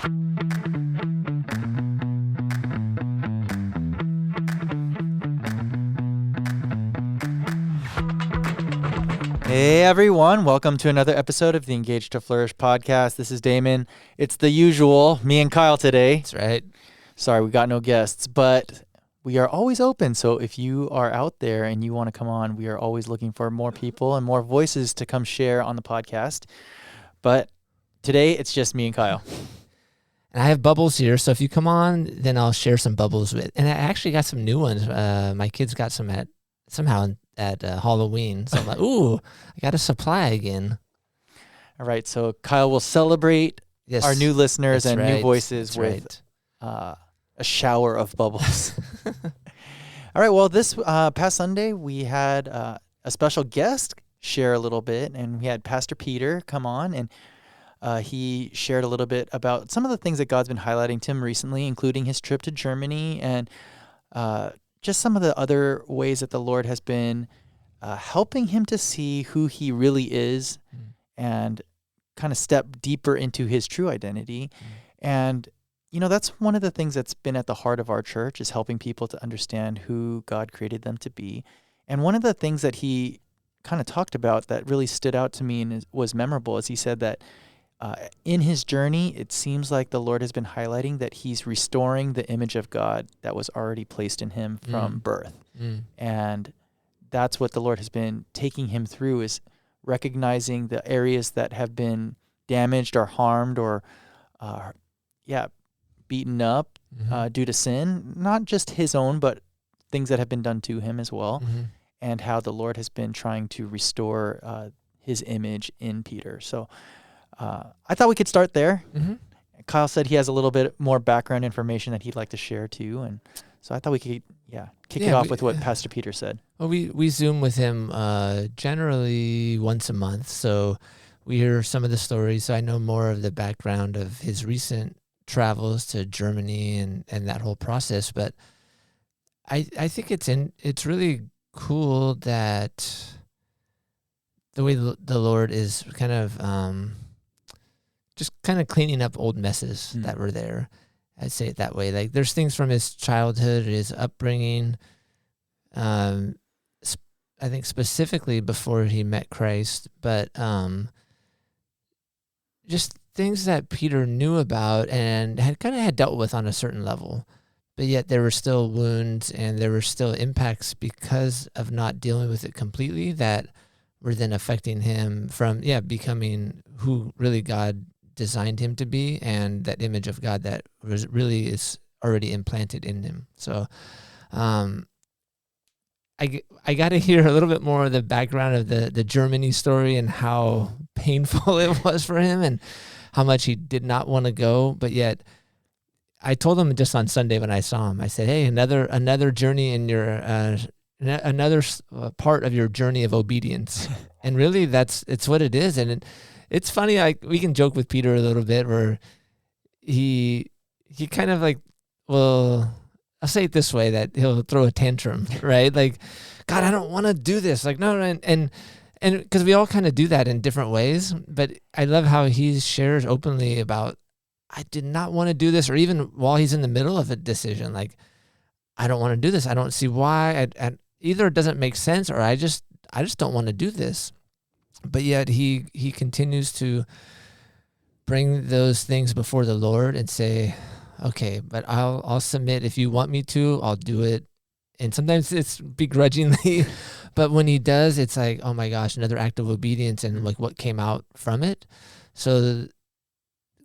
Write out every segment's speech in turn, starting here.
Hey everyone, welcome to another episode of the Engage to Flourish podcast. This is Damon. It's the usual, me and Kyle today. That's right. Sorry, we got no guests, but we are always open. So if you are out there and you want to come on, we are always looking for more people and more voices to come share on the podcast. But today it's just me and Kyle. And I have bubbles here, so if you come on, then I'll share some bubbles with. And I actually got some new ones. My kids got some at Halloween. So I'm like, ooh, I got a supply again. All right, so Kyle will celebrate our new listeners and new voices with a shower of bubbles. All right, well, this past Sunday, we had a special guest share a little bit, and we had Pastor Peter come on, and he shared a little bit about some of the things that God's been highlighting to him recently, including his trip to Germany and just some of the other ways that the Lord has been helping him to see who he really is and kind of step deeper into his true identity. And, you know, that's one of the things that's been at the heart of our church, is helping people to understand who God created them to be. And one of the things that he kind of talked about that really stood out to me and was memorable is he said that in his journey, it seems like the Lord has been highlighting that he's restoring the image of God that was already placed in him from birth. And that's what the Lord has been taking him through, is recognizing the areas that have been damaged or harmed or, beaten up due to sin, not just his own, but things that have been done to him as well, and how the Lord has been trying to restore his image in Peter. So I thought we could start there. Kyle said he has a little bit more background information that he'd like to share too, and so I thought we could kick it off with what Pastor Peter said. Well, we Zoom with him generally once a month, so we hear some of the stories. So I know more of the background of his recent travels to Germany and that whole process. But I think it's really cool that the way the Lord is kind of just kind of cleaning up old messes that were there. I'd say it that way. Like, there's things from his childhood, his upbringing, I think specifically before he met Christ, but just things that Peter knew about and had dealt with on a certain level, but yet there were still wounds and there were still impacts because of not dealing with it completely that were then affecting him from becoming who really God designed him to be, and that image of God that is already implanted in him. So I got to hear a little bit more of the background of the Germany story and how painful it was for him and how much he did not want to go. But yet I told him just on Sunday when I saw him, I said, hey, another journey in your another part of your journey of obedience. And really it's what it is. And it's funny, like, we can joke with Peter a little bit where he kind of like, well, I'll say it this way, that he'll throw a tantrum, right? Like, God, I don't want to do this. Like, no, and because we all kind of do that in different ways. But I love how he shares openly about, I did not want to do this, or even while he's in the middle of a decision, like, I don't want to do this. I don't see why. Either it doesn't make sense, or I just don't want to do this. But yet he continues to bring those things before the Lord and say, okay, but I'll submit. If you want me to, I'll do it. And sometimes it's begrudgingly, but when he does, it's like, oh my gosh, another act of obedience and like what came out from it. So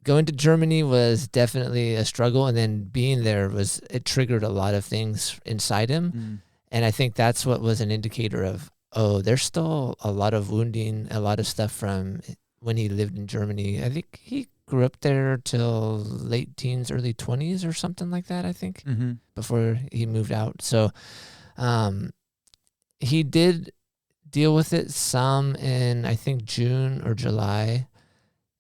going to Germany was definitely a struggle. And then being there it triggered a lot of things inside him. And I think that's what was an indicator of, oh, there's still a lot of wounding, a lot of stuff from when he lived in Germany. I think he grew up there till late teens, early 20s or something like that, I think, before he moved out. So he did deal with it some in, I think, June or July,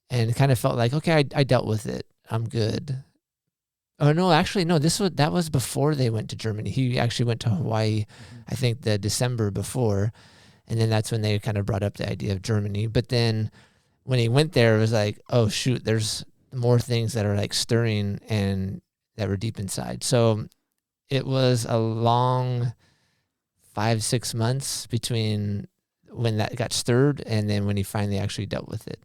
and kind of felt like, okay, I dealt with it. I'm good. Oh, no, actually, no, that was before they went to Germany. He actually went to Hawaii, I think, the December before, and then that's when they kind of brought up the idea of Germany. But then when he went there, it was like, oh, shoot, there's more things that are like stirring and that were deep inside. So it was a long 5-6 months between when that got stirred and then when he finally actually dealt with it.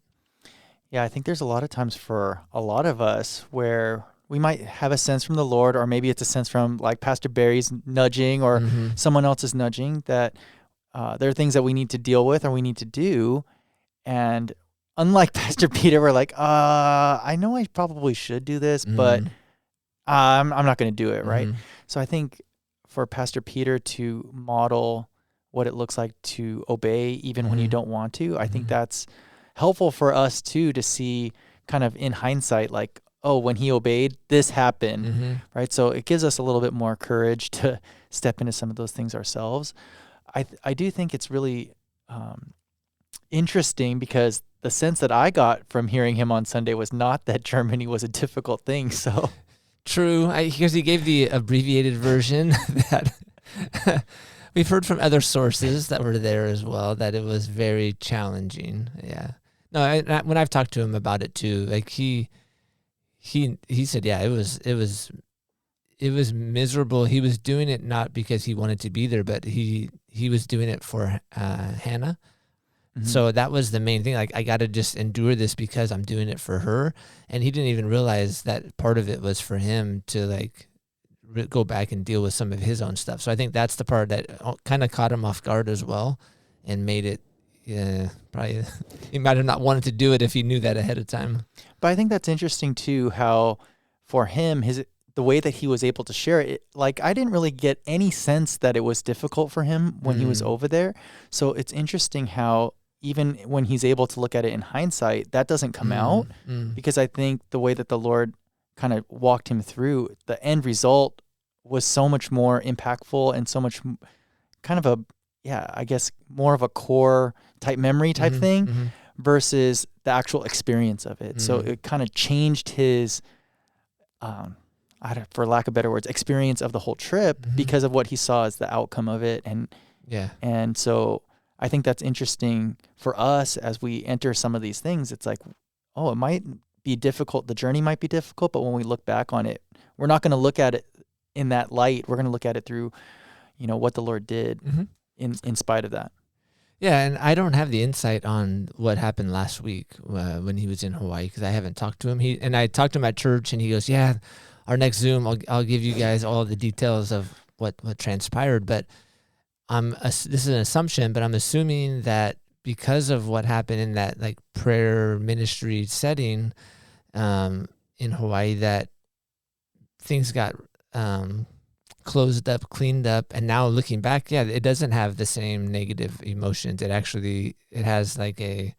Yeah, I think there's a lot of times for a lot of us where we might have a sense from the Lord, or maybe it's a sense from like Pastor Barry's nudging or someone else's nudging, that there are things that we need to deal with or we need to do. And unlike Pastor Peter, we're like, I know I probably should do this, but I'm not going to do it, right? So I think for Pastor Peter to model what it looks like to obey even when you don't want to, I think that's helpful for us too, to see kind of in hindsight, like, oh, when he obeyed, this happened, right? So it gives us a little bit more courage to step into some of those things ourselves. I do think it's really interesting, because the sense that I got from hearing him on Sunday was not that Germany was a difficult thing. So true, because he gave the abbreviated version that we've heard from other sources that were there as well, that it was very challenging. Yeah. No, when I've talked to him about it too, like he said, yeah, it was miserable. He was doing it not because he wanted to be there, but he was doing it for Hannah. So that was the main thing. Like, I got to just endure this because I'm doing it for her. And he didn't even realize that part of it was for him to like go back and deal with some of his own stuff. So I think that's the part that kind of caught him off guard as well, and made it, probably he might have not wanted to do it if he knew that ahead of time. But I think that's interesting too, how for him, the way that he was able to share it, like, I didn't really get any sense that it was difficult for him when he was over there. So it's interesting how even when he's able to look at it in hindsight, that doesn't come out, because I think the way that the Lord kind of walked him through, the end result was so much more impactful and so much kind of I guess more of a core type memory type thing versus the actual experience of it. So it kind of changed his, for lack of better words, experience of the whole trip because of what he saw as the outcome of it. And so I think that's interesting for us as we enter some of these things. It's like, oh, it might be difficult. The journey might be difficult, but when we look back on it, we're not going to look at it in that light. We're going to look at it through, what the Lord did in spite of that. Yeah, and I don't have the insight on what happened last week when he was in Hawaii, because I haven't talked to him. I talked to him at church, and he goes, "Yeah, our next Zoom, I'll give you guys all the details of what transpired." But this is an assumption, but I'm assuming that because of what happened in that like prayer ministry setting in Hawaii, that things got closed up, cleaned up, and now looking back, yeah, it doesn't have the same negative emotions. It has like a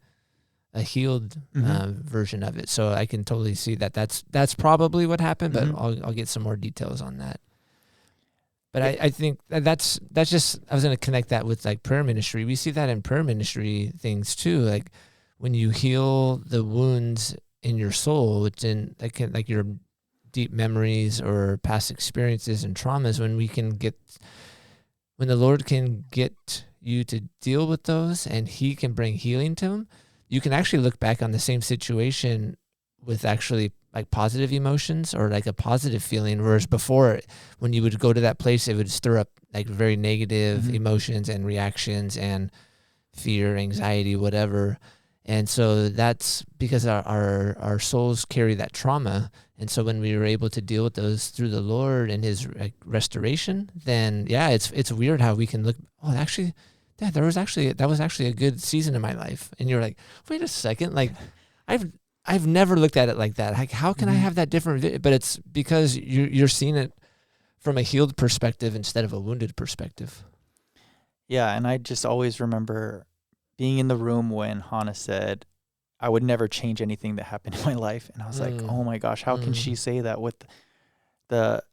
healed version of it. So I can totally see that that's probably what happened, but I'll get some more details on that. But I think that's just, I was going to connect that with like prayer ministry. We see that in prayer ministry things too. Like when you heal the wounds in your soul, which in like your deep memories or past experiences and traumas, when the Lord can get you to deal with those and he can bring healing to them, you can actually look back on the same situation with actually like positive emotions or like a positive feeling. Whereas before, when you would go to that place, it would stir up like very negative emotions and reactions and fear, anxiety, whatever. And so that's because our souls carry that trauma. And so when we were able to deal with those through the Lord and his restoration, then yeah, it's weird how we can look, actually, Dad, that was actually a good season in my life. And you're like, wait a second, like I've never looked at it like that. Like, how can I have that different? But it's because you're seeing it from a healed perspective instead of a wounded perspective. Yeah, and I just always remember being in the room when Hannah said, I would never change anything that happened in my life. And I was like, oh my gosh, how can she say that with the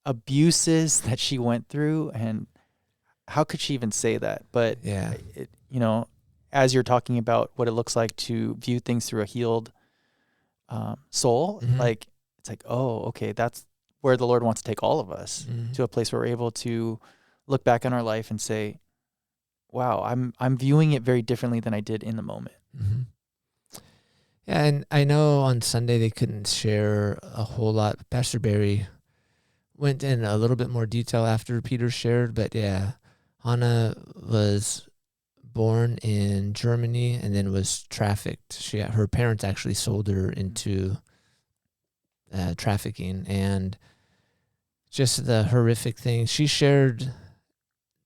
abuses that she went through? And how could she even say that? But, as you're talking about what it looks like to view things through a healed soul, like, it's like, oh, okay, that's where the Lord wants to take all of us, to a place where we're able to look back on our life and say, wow, I'm viewing it very differently than I did in the moment. Yeah, and I know on Sunday they couldn't share a whole lot. Pastor Barry went in a little bit more detail after Peter shared, but yeah, Hannah was born in Germany and then was trafficked. Her parents actually sold her into trafficking, and just the horrific thing. She shared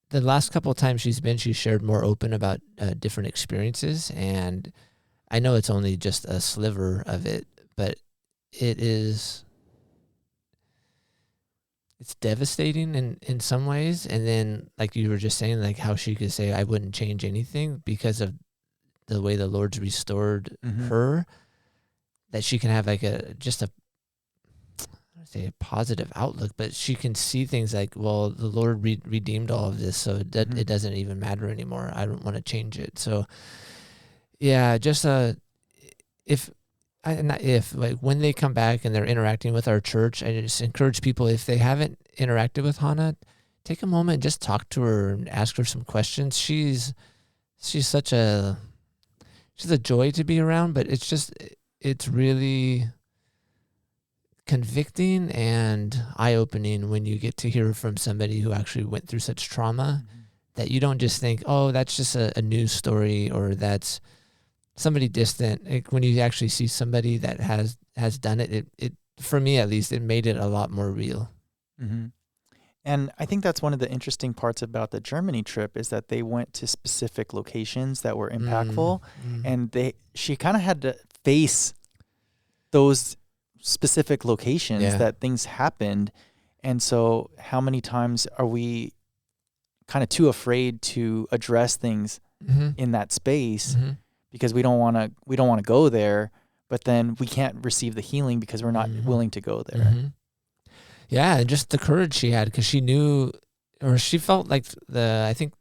the last couple of times she shared more open about different experiences, and I know it's only just a sliver of it, but it's devastating in some ways. And then, like you were just saying, like how she could say, I wouldn't change anything because of the way the Lord's restored her, that she can have like a positive outlook, but she can see things like, well, the Lord redeemed all of this, so that it doesn't even matter anymore. I don't want to change it. So yeah, just when they come back and they're interacting with our church, I just encourage people, if they haven't interacted with Hannah, take a moment and just talk to her and ask her some questions. She's a joy to be around, but it's really convicting and eye-opening when you get to hear from somebody who actually went through such trauma, that you don't just think, oh, that's just a news story, or that's somebody distant. Like, when you actually see somebody that has done it, it for me at least, it made it a lot more real. And I think that's one of the interesting parts about the Germany trip, is that they went to specific locations that were impactful, and she kind of had to face those specific locations that things happened. And so how many times are we kind of too afraid to address things in that space because we don't want to go there, but then we can't receive the healing because we're not willing to go there. Yeah, and just the courage she had, because she knew, or she felt like I think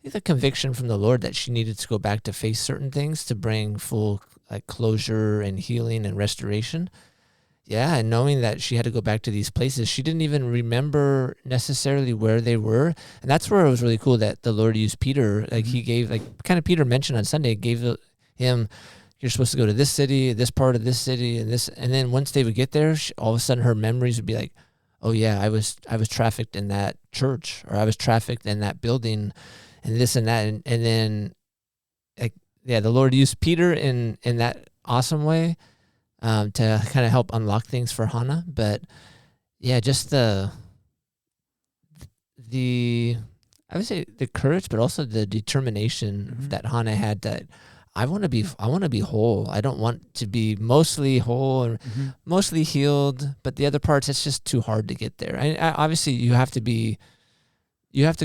the conviction from the Lord that she needed to go back to face certain things to bring full closure and healing and restoration. Yeah, and knowing that she had to go back to these places, she didn't even remember necessarily where they were. And that's where it was really cool that the Lord used Peter. Like he gave, kind of Peter mentioned on Sunday, gave him, you're supposed to go to this city, this part of this city, and this. And then once they would get there, all of a sudden her memories would be like, oh yeah, I was trafficked in that church, or I was trafficked in that building, and this and that. And then, the Lord used Peter in that awesome way. To kind of help unlock things for Hannah. But yeah, just the I would say the courage, but also the determination that Hannah had, that I want to be whole. I don't want to be mostly whole or mostly healed, but the other parts, it's just too hard to get there. And obviously you have to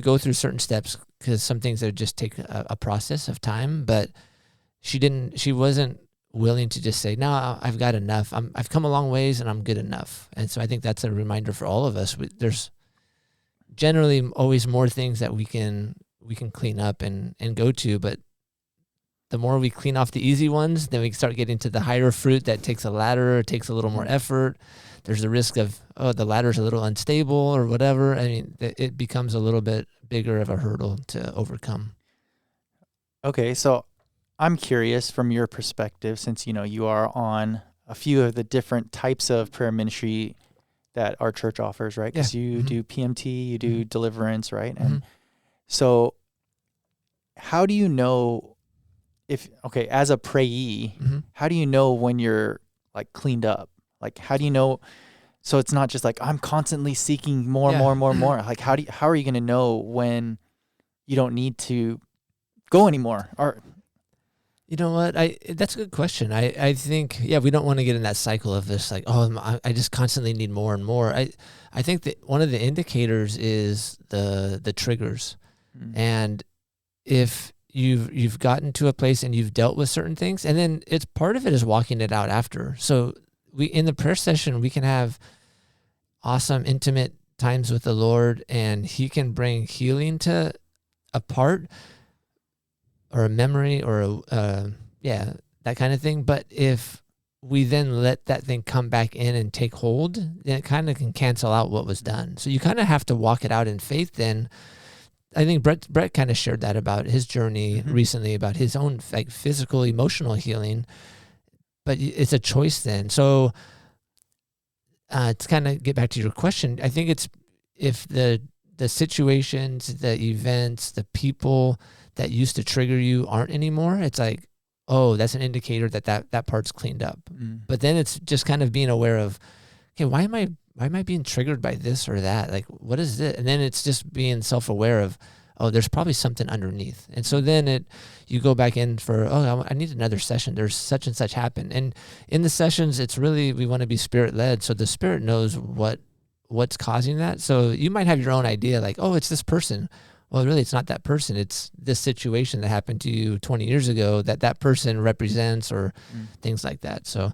go through certain steps, because some things that just take a process of time, but she wasn't willing to just say, no, I've got enough. I've come a long ways and I'm good enough. And so I think that's a reminder for all of us. There's generally always more things that we can clean up and go to, but the more we clean off the easy ones, then we start getting to the higher fruit that takes a ladder, takes a little more effort. There's the risk of, the ladder's a little unstable or whatever. I mean, it becomes a little bit bigger of a hurdle to overcome. Okay, so I'm curious from your perspective, since you are on a few of the different types of prayer ministry that our church offers, right? Because you do PMT, you do deliverance, right? And so how do you know as a prayee, how do you know when you're cleaned up? How do you know? So it's not just I'm constantly seeking more. Like how are you going to know when you don't need to go anymore? Or you know what? That's a good question. I think, we don't want to get in that cycle of this, I just constantly need more and more. I think that one of the indicators is the triggers. And if you've gotten to a place and you've dealt with certain things, and then it's part of it is walking it out after. So in the prayer session, we can have awesome, intimate times with the Lord, and he can bring healing to a part or a memory or that kind of thing. But if we then let that thing come back in and take hold, then it kind of can cancel out what was done. So you kind of have to walk it out in faith. Then I think Brett kind of shared that about his journey recently, about his own physical, emotional healing. but it's a choice then. So to kind of get back to your question, I think it's if the situations, the events, the people that used to trigger you aren't anymore, it's like, oh, that's an indicator that part's cleaned up. But then it's just kind of being aware of, okay, why am I being triggered by this or that? Like, what is it? And then it's just being self-aware of, oh, there's probably something underneath. And so then you go back in for, oh, I need another session. There's such and such happened. And in the sessions, it's really, we want to be Spirit-led. So the Spirit knows what's causing that. So you might have your own idea, like, oh, it's this person. Well, really, it's not that person. It's this situation that happened to you 20 years ago that person represents, or things like that. So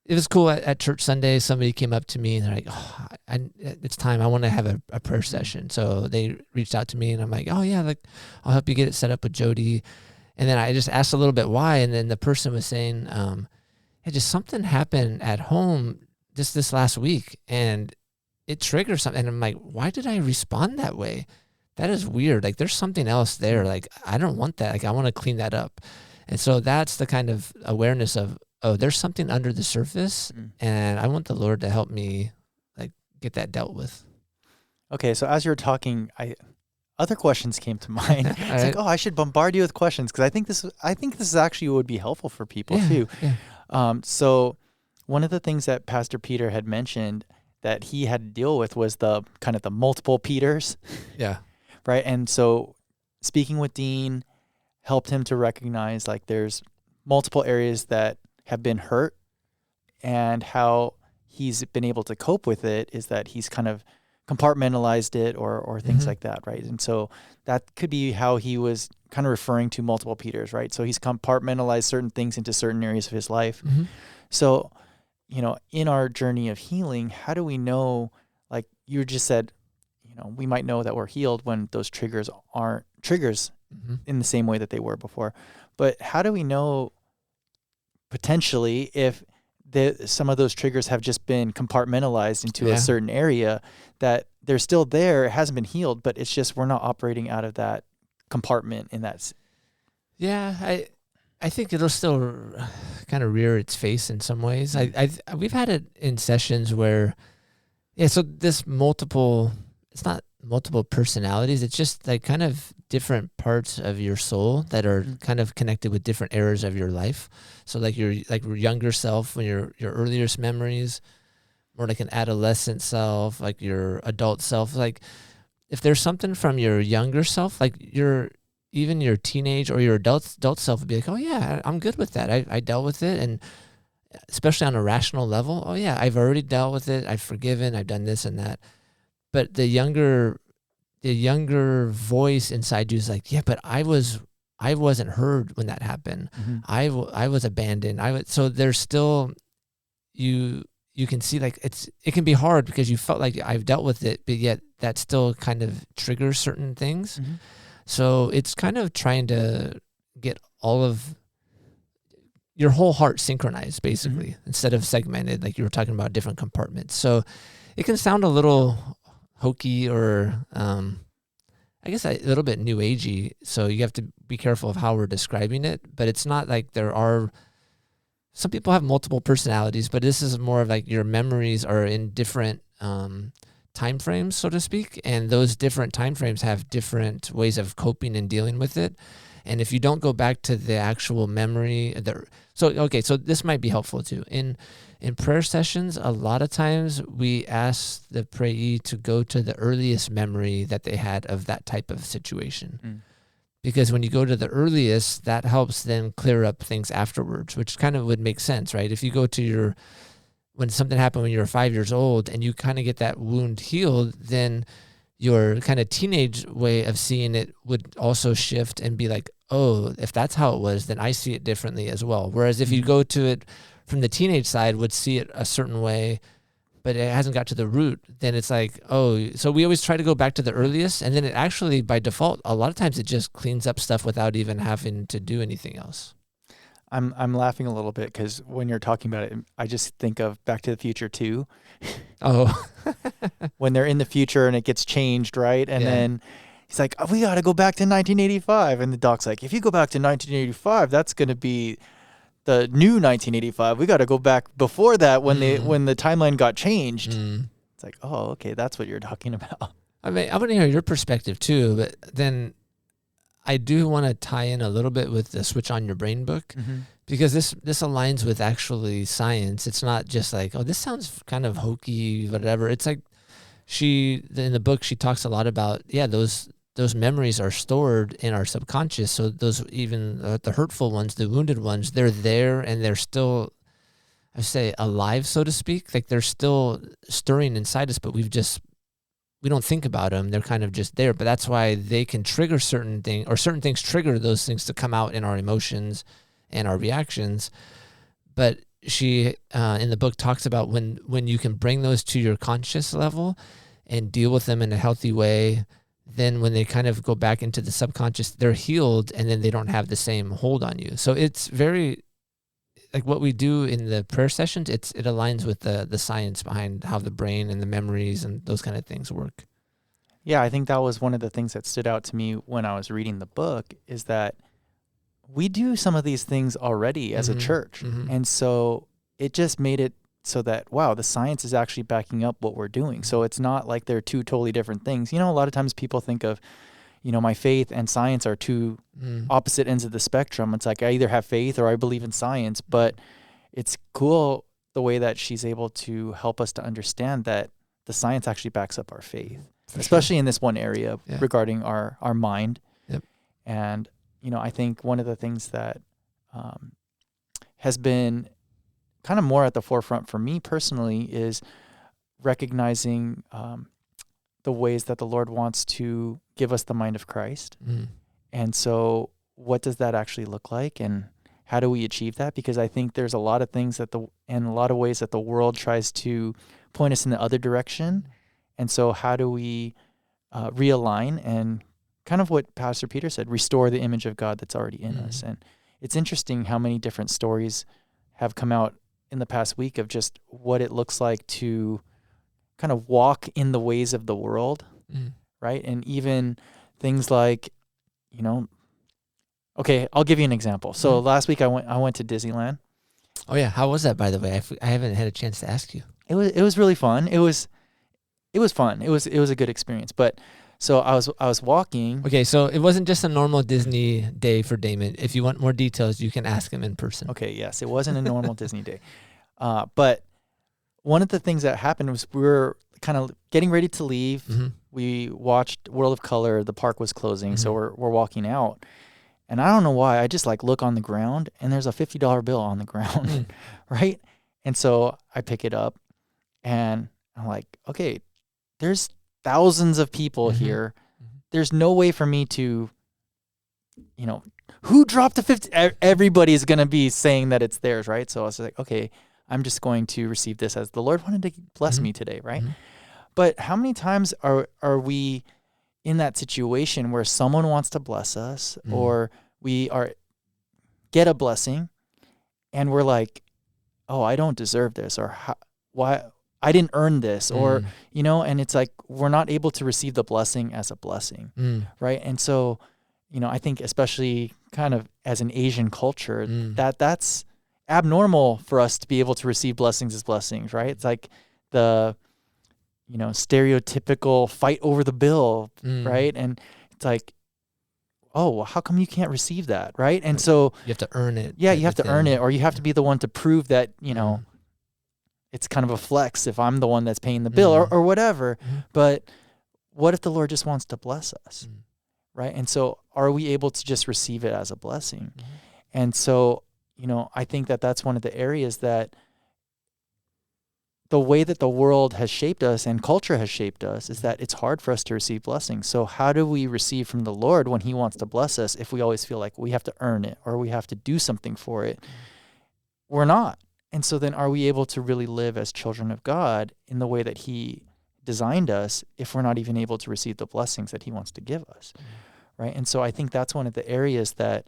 it was cool at church Sunday. Somebody came up to me and they're like, oh, it's time. I want to have a prayer session. So they reached out to me and I'm like, oh yeah, like I'll help you get it set up with Jody. And then I just asked a little bit why. And then the person was saying, hey, just something happened at home just this last week and it triggered something. And I'm like, why did I respond that way? That is weird. Like there's something else there. Like I don't want that. Like I want to clean that up. And so that's the kind of awareness of, oh, there's something under the surface, and I want the Lord to help me like get that dealt with. Okay, so as you're talking, other questions came to mind. It's right. Like, oh, I should bombard you with questions because I think this is actually would be helpful for people too. Yeah. So one of the things that Pastor Peter had mentioned that he had to deal with was the kind of the multiple Peters. Yeah. Right. And so speaking with Dean helped him to recognize like there's multiple areas that have been hurt, and how he's been able to cope with it is that he's kind of compartmentalized it or things like that, right? And so that could be how he was kind of referring to multiple Peters, right? So he's compartmentalized certain things into certain areas of his life. So, in our journey of healing, how do we know, like you just said, we might know that we're healed when those triggers aren't triggers in the same way that they were before. But how do we know potentially if some of those triggers have just been compartmentalized into a certain area, that they're still there, it hasn't been healed, but it's just we're not operating out of that compartment in that. Yeah, I think it'll still kind of rear its face in some ways. We've had it in sessions where, so this it's not multiple personalities. It's just like kind of different parts of your soul that are kind of connected with different eras of your life. So like your younger self, when your earliest memories, more like an adolescent self, like your adult self. Like if there's something from your younger self, like even your teenage or your adult self would be like, oh yeah, I'm good with that. I dealt with it. And especially on a rational level, oh yeah, I've already dealt with it. I've forgiven. I've done this and that. But the younger voice inside you is like, yeah, but I wasn't heard when that happened. I was abandoned. So there's still, you can see like it can be hard because you felt like I've dealt with it, but yet that still kind of triggers certain things. So it's kind of trying to get all of your whole heart synchronized, basically, instead of segmented, like you were talking about different compartments. So it can sound a little hokey or I guess a little bit new agey. So you have to be careful of how we're describing it, but it's not like some people have multiple personalities, but this is more of like your memories are in different time frames, so to speak. And those different time frames have different ways of coping and dealing with it. And if you don't go back to the actual memory, so this might be helpful too. In prayer sessions, a lot of times we ask the prayee to go to the earliest memory that they had of that type of situation. Because when you go to the earliest, that helps them clear up things afterwards, which kind of would make sense, right? If you go to when something happened when you were 5 years old and you kind of get that wound healed, then your kind of teenage way of seeing it would also shift and be like, oh, if that's how it was, then I see it differently as well. Whereas if you go to it from the teenage side, would see it a certain way, but it hasn't got to the root, then it's like, oh, so we always try to go back to the earliest, and then it actually, by default, a lot of times it just cleans up stuff without even having to do anything else. I'm laughing a little bit because when you're talking about it, I just think of Back to the Future 2. Oh. When they're in the future and it gets changed, right? And then he's like, oh, we got to go back to 1985. And the doc's like, if you go back to 1985, that's going to be the new 1985. We got to go back before that when the timeline got changed. It's like, oh, okay, that's what you're talking about. I mean, I want to hear your perspective too, but then I do want to tie in a little bit with the Switch on Your Brain book, because this aligns with actually science. It's not just like, oh, this sounds kind of hokey, whatever. It's like in the book, she talks a lot about, those memories are stored in our subconscious. So those, even the hurtful ones, the wounded ones, they're there and they're still, I say, alive, so to speak. Like they're still stirring inside us, but we don't think about them. They're kind of just there. But that's why they can trigger certain things, or certain things trigger those things to come out in our emotions and our reactions. But she, in the book, talks about when you can bring those to your conscious level and deal with them in a healthy way, then when they kind of go back into the subconscious, they're healed, and then they don't have the same hold on you. So it's very, like what we do in the prayer sessions, it aligns with the science behind how the brain and the memories and those kind of things work. Yeah, I think that was one of the things that stood out to me when I was reading the book, is that we do some of these things already as a church. And so it just made it so that, wow, the science is actually backing up what we're doing. So it's not like they're two totally different things. You know, a lot of times people think of, my faith and science are two opposite ends of the spectrum. It's like I either have faith or I believe in science. But it's cool the way that she's able to help us to understand that the science actually backs up our faith, especially in this one area regarding our mind. Yep. And, I think one of the things that has been kind of more at the forefront for me personally is recognizing the ways that the Lord wants to give us the mind of Christ. And so what does that actually look like, and how do we achieve that? Because I think there's a lot of things in a lot of ways that the world tries to point us in the other direction. And so how do we realign and kind of what Pastor Peter said, restore the image of God that's already in us? And it's interesting how many different stories have come out in the past week of just what it looks like to kind of walk in the ways of the world, right? And even things like, okay, I'll give you an example. So last week I went to Disneyland. Oh yeah, how was that, by the way? I haven't had a chance to ask you. It was really fun. It was fun. It was a good experience. But so I was walking. Okay, so it wasn't just a normal Disney day for Damon. If you want more details, you can ask him in person. Okay, yes, it wasn't a normal Disney day. But one of the things that happened was we were kind of getting ready to leave. We watched World of Color. The park was closing, so we're walking out. And I don't know why, I just look on the ground, and there's a $50 bill on the ground, right? And so I pick it up, and I'm like, okay, there's thousands of people here. There's no way for me to, who dropped the 50? Everybody's going to be saying that it's theirs, right? So I was like, okay, I'm just going to receive this as the Lord wanted to bless me today, right? But how many times are we in that situation where someone wants to bless us, or we get a blessing, and we're like, oh, I don't deserve this, or why I didn't earn this, or and it's like we're not able to receive the blessing as a blessing, right? And so, I think especially kind of as an Asian culture, that's abnormal for us to be able to receive blessings as blessings, right? It's like the stereotypical fight over the bill, right? And it's like, oh, how come you can't receive that, right? And so you have to earn it. Yeah, you have to earn it, or you have to be the one to prove that, it's kind of a flex if I'm the one that's paying the bill or whatever. But what if the Lord just wants to bless us, right? And so are we able to just receive it as a blessing? And so, I think that that's one of the areas that the way that the world has shaped us and culture has shaped us is that it's hard for us to receive blessings. So how do we receive from the Lord when he wants to bless us if we always feel like we have to earn it or we have to do something for it? We're not. And so then are we able to really live as children of God in the way that he designed us if we're not even able to receive the blessings that he wants to give us, right? And so I think that's one of the areas that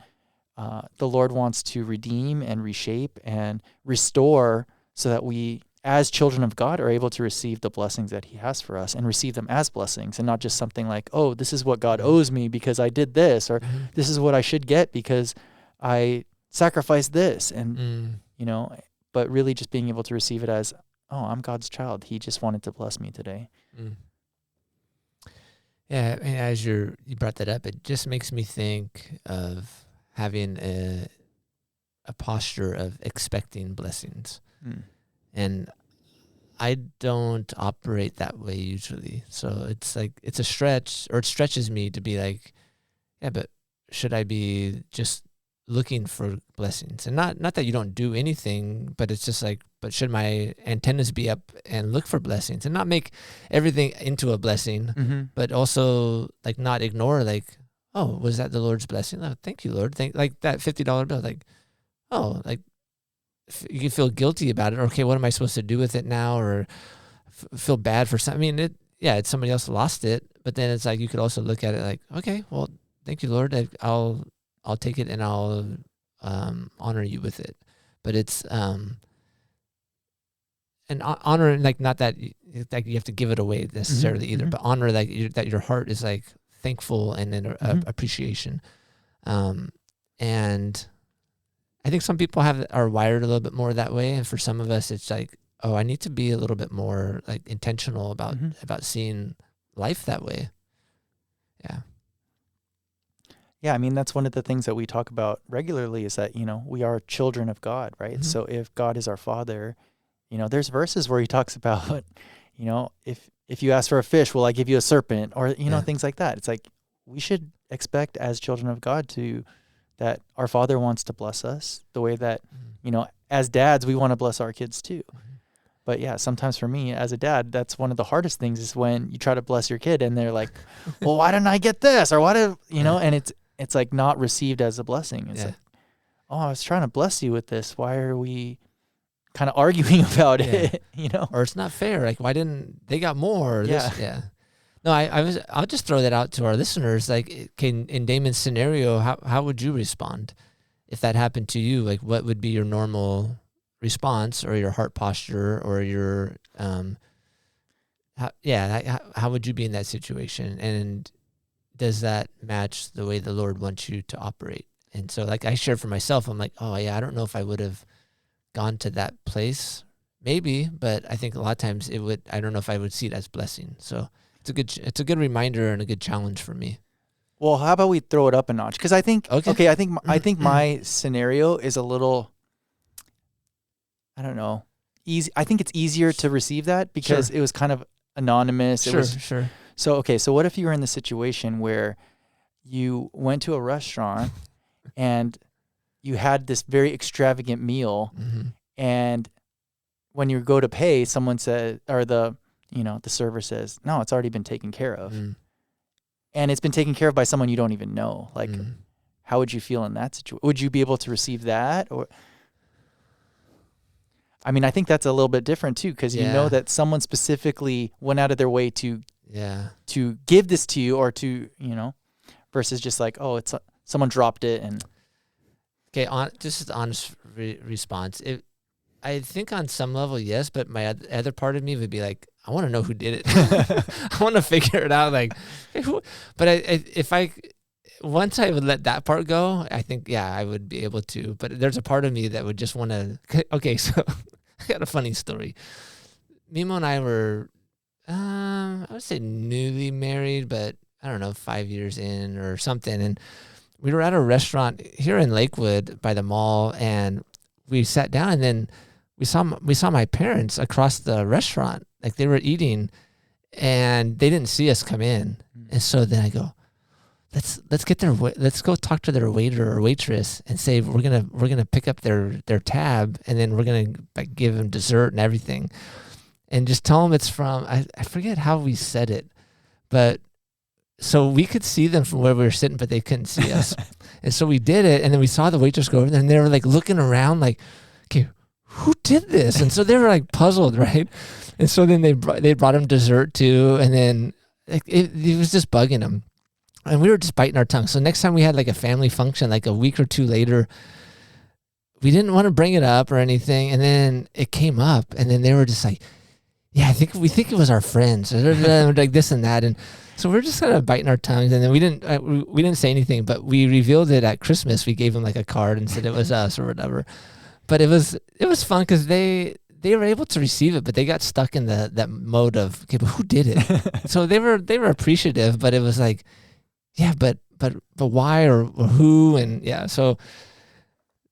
the Lord wants to redeem and reshape and restore so that we, as children of God, are able to receive the blessings that he has for us and receive them as blessings and not just something like, oh, this is what God owes me because I did this, or this is what I should get because I sacrifice this, and you know, but really just being able to receive it as, oh, I'm God's child. He just wanted to bless me today. Yeah, and as you brought that up, it just makes me think of having a posture of expecting blessings. And I don't operate that way usually. So it's like, it's a stretch, or it stretches me to be like, yeah, but should I be just looking for blessings? And not that you don't do anything, but it's just like, but should my antennas be up and look for blessings and not make everything into a blessing, but also like not ignore, like, oh, was that the Lord's blessing? Oh, thank you, Lord. Like that $50 bill, like, oh, like you can feel guilty about it. Or, okay, what am I supposed to do with it now? Or feel bad for something. I mean, it's somebody else lost it, but then it's like, you could also look at it like, okay, well, thank you, Lord. I'll take it and I'll honor you with it. But it's and honor, like, not that like you have to give it away necessarily either, but honor that your heart is like thankful and then appreciation. And I think some people are wired a little bit more that way, and for some of us, it's like, oh, I need to be a little bit more like intentional about seeing life that way. Yeah. Yeah, I mean, that's one of the things that we talk about regularly is that, you know, we are children of God, right? So if God is our Father, you know, there's verses where he talks about, you know, if you ask for a fish, will I give you a serpent? Or, you know, things like that. It's like, we should expect as children of God that our Father wants to bless us the way that, you know, as dads, we want to bless our kids too. But yeah, sometimes for me as a dad, that's one of the hardest things is when you try to bless your kid and they're like, well, why didn't I get this? Or why did, you know, and it's like not received as a blessing. It's like, oh, I was trying to bless you with this. Why are we kind of arguing about it? You know, or it's not fair. Like, why didn't they got more? No, I'll just throw that out to our listeners. Like, in Damon's scenario, how would you respond if that happened to you? Like, what would be your normal response, or your heart posture, or your how would you be in that situation? And does that match the way the Lord wants you to operate? And so, like I shared for myself, I'm like, oh yeah, I don't know if I would have gone to that place, maybe, but I think a lot of times I don't know if I would see it as blessing. So it's a good reminder and a good challenge for me. Well, how about we throw it up a notch? Because I think I think my scenario is a little, I don't know, easy. I think it's easier to receive that because it was kind of anonymous. Sure. So what if you were in the situation where you went to a restaurant and you had this very extravagant meal, and when you go to pay, someone said, or the server says, no, it's already been taken care of. And it's been taken care of by someone you don't even know. Like, how would you feel in that situation? Would you be able to receive that? Or, I mean, I think that's a little bit different too, because you know that someone specifically went out of their way to give this to you, or to, you know, versus just like, oh, it's someone dropped it. And okay, just an honest response. I think on some level, yes, but my other part of me would be like, I want to know who did it. I want to figure it out. Like, but once I would let that part go, I think, I would be able to. But there's a part of me that would just want to. Okay, so I got a funny story. Mimo and I were, I would say newly married, but I don't know, 5 years in or something. And we were at a restaurant here in Lakewood by the mall, and we sat down, and then we saw my parents across the restaurant, like they were eating, and they didn't see us come in. And so then I go, let's go talk to their waiter or waitress and say we're gonna pick up their tab, and then we're gonna like give them dessert and everything, and just tell them it's from I forget how we said it, but so we could see them from where we were sitting, but they couldn't see us. And so we did it, and then we saw the waitress go over there, and they were like looking around like, okay, who did this? And so they were like puzzled, right? And so then they brought him dessert too, and then it was just bugging them. And we were just biting our tongue. So next time we had like a family function, like a week or two later, we didn't want to bring it up or anything. And then it came up, and then they were just like, I think it was our friends, like this and that, and so we're just kind of biting our tongues, and then we didn't say anything, but we revealed it at Christmas. We gave them like a card and said it was us or whatever. But it was fun because they were able to receive it, but they got stuck in that mode of, okay, but who did it? So they were appreciative, but it was like, yeah, but why or who, and yeah, so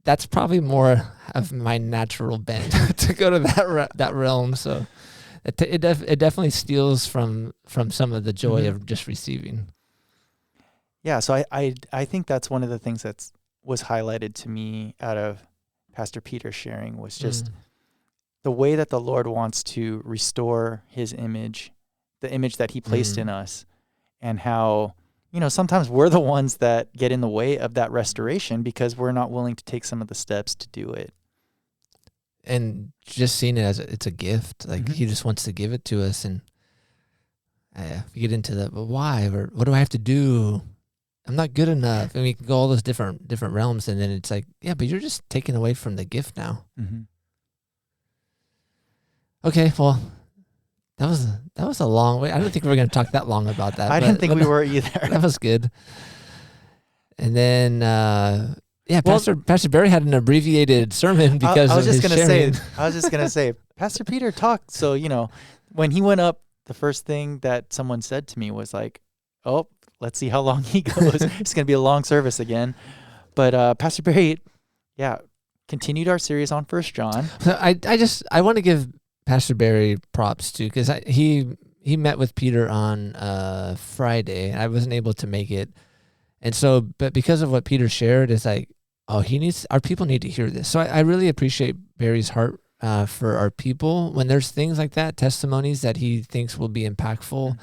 that's probably more of my natural bent to go to that realm. So it definitely steals from some of the joy of just receiving. Yeah, so I think that's one of the things that was highlighted to me out of Pastor Peter sharing was just the way that the Lord wants to restore his image, the image that he placed in us, and how, sometimes we're the ones that get in the way of that restoration because we're not willing to take some of the steps to do it. And just seeing it as it's a gift, like he just wants to give it to us. And if you get into the, but why, or what do I have to do? I'm not good enough. And we can go all those different realms. And then it's like, yeah, but you're just taking away from the gift now. Mm-hmm. Okay. Well, that was a long way. I don't think we were going to talk that long about that. I didn't think we were either. That was good. And then, Pastor Barry had an abbreviated sermon because I was just going to say, Pastor Peter talked. So, when he went up, the first thing that someone said to me was like, oh, let's see how long he goes. It's going to be a long service again. But Pastor Barry, continued our series on 1 John. So I want to give Pastor Barry props too, because he met with Peter on Friday. I wasn't able to make it. And so, but because of what Peter shared, it's like, our people need to hear this. So I really appreciate Barry's heart for our people. When there's things like that, testimonies that he thinks will be impactful,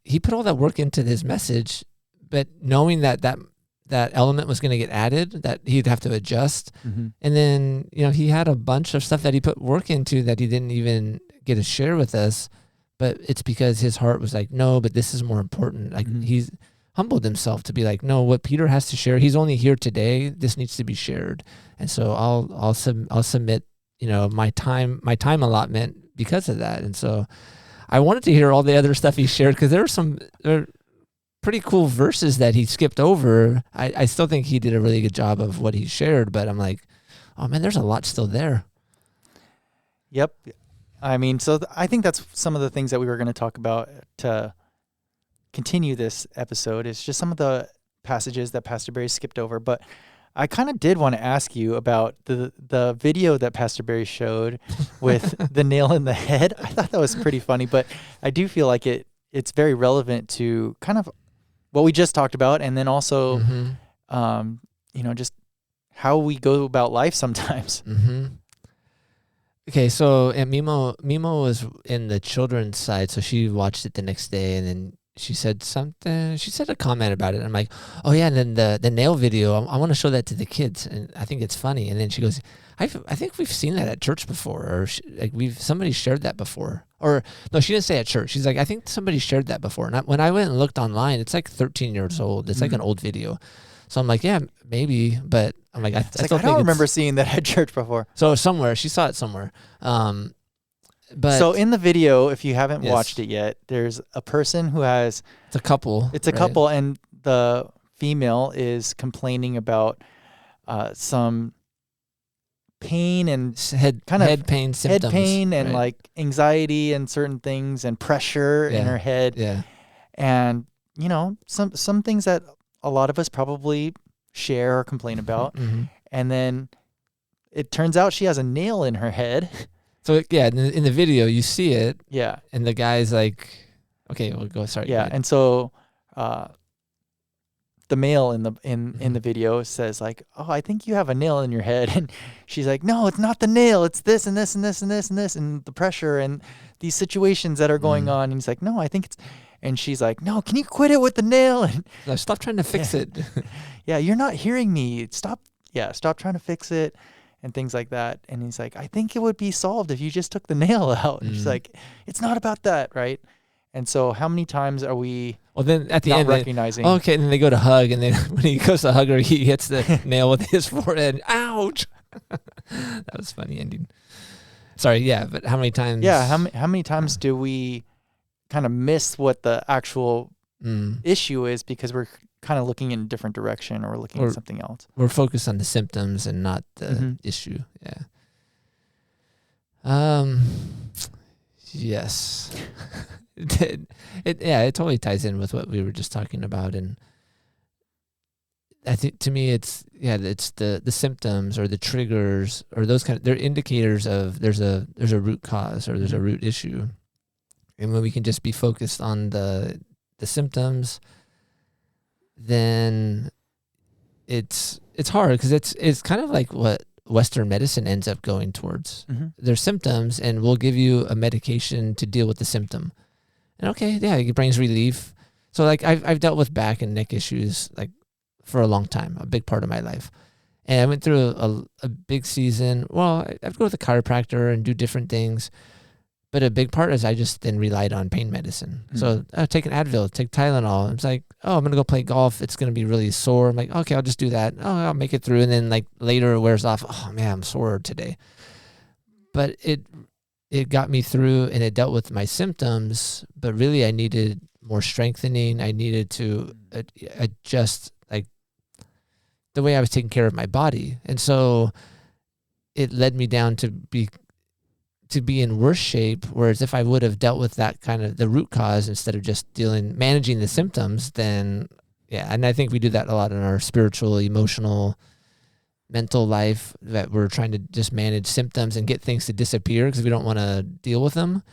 he put all that work into his message, but knowing that element was going to get added, that he'd have to adjust. Mm-hmm. And then, he had a bunch of stuff that he put work into that he didn't even get to share with us, but it's because his heart was like, no, but this is more important. Like he's humbled himself to be like, no, what Peter has to share, he's only here today. This needs to be shared. And so I'll submit, my time allotment because of that. And so I wanted to hear all the other stuff he shared, because there are pretty cool verses that he skipped over. I still think he did a really good job of what he shared, but I'm like, oh man, there's a lot still there. Yep. I mean, so I think that's some of the things that we were going to talk about to continue this episode, is just some of the passages that Pastor Barry skipped over. But I kind of did want to ask you about the video that Pastor Barry showed with the nail in the head. I thought that was pretty funny, but I do feel like it's very relevant to kind of what we just talked about, and then also, just how we go about life sometimes. Mm-hmm. Okay, so and Mimo was in the children's side, so she watched it the next day, and then she said something. She said a comment about it. And I'm like, oh yeah, and then the nail video, I want to show that to the kids, and I think it's funny. And then she goes, I think we've seen that at church before, or somebody shared that before. Or no, she didn't say at church. She's like, I think somebody shared that before. And when I went and looked online, it's like 13 years old. It's like an old video. So I'm like, yeah, maybe, but I'm like, I don't remember seeing that at church before. So somewhere, she saw it somewhere. But so in the video, if you haven't watched it yet, there's a person who has... It's a couple. It's a couple, and the female is complaining about some pain and head pain symptoms. Head pain and like anxiety and certain things and pressure in her head. Yeah. And, some things that a lot of us probably share or complain about. Mm-hmm. And then it turns out she has a nail in her head. So yeah, in the video you see it. Yeah. And the guy's like, okay, we'll go. Sorry. Yeah. And so, the male in the video says like, oh, I think you have a nail in your head. And she's like, no, it's not the nail. It's this and this and this and this and this and the pressure and these situations that are going on. And he's like, no, I think it's, and she's like, no, can you quit it with the nail? And no, stop trying to fix it. Yeah. You're not hearing me. Stop trying to fix it. And things like that. And he's like, I think it would be solved if you just took the nail out. And she's like, it's not about that, right? And so how many times are we then at the not end recognizing? Okay, and then they go to hug, and then when he goes to hug her, he hits the nail with his forehead. Ouch! That was a funny ending. Sorry, yeah, but how many times? Yeah, how many times do we kind of miss what the actual issue is because we're kind of looking in a different direction or looking at something else? We're focused on the symptoms and not the issue. Yeah. Yes. It totally ties in with what we were just talking about, and I think to me it's the symptoms or the triggers or those they're indicators of there's a root cause or there's a root issue. And when we can just be focused on the symptoms, then it's hard because it's kind of like what Western medicine ends up going towards. There's symptoms and we'll give you a medication to deal with the symptom. And okay, yeah, it brings relief. So like I've dealt with back and neck issues like for a long time, a big part of my life. And I went through a big season. Well, I'd go with a chiropractor and do different things. But a big part is I just then relied on pain medicine. So I take an Advil, take Tylenol. It's like, oh, I'm going to go play golf. It's going to be really sore. I'm like, okay, I'll just do that. Oh, I'll make it through. And then like later it wears off. Oh man, I'm sore today. But it got me through and it dealt with my symptoms. But really I needed more strengthening. I needed to adjust like the way I was taking care of my body. And so it led me down to be in worse shape, whereas if I would have dealt with that kind of the root cause instead of just managing the symptoms, then yeah, and I think we do that a lot in our spiritual, emotional, mental life, that we're trying to just manage symptoms and get things to disappear because we don't want to deal with them.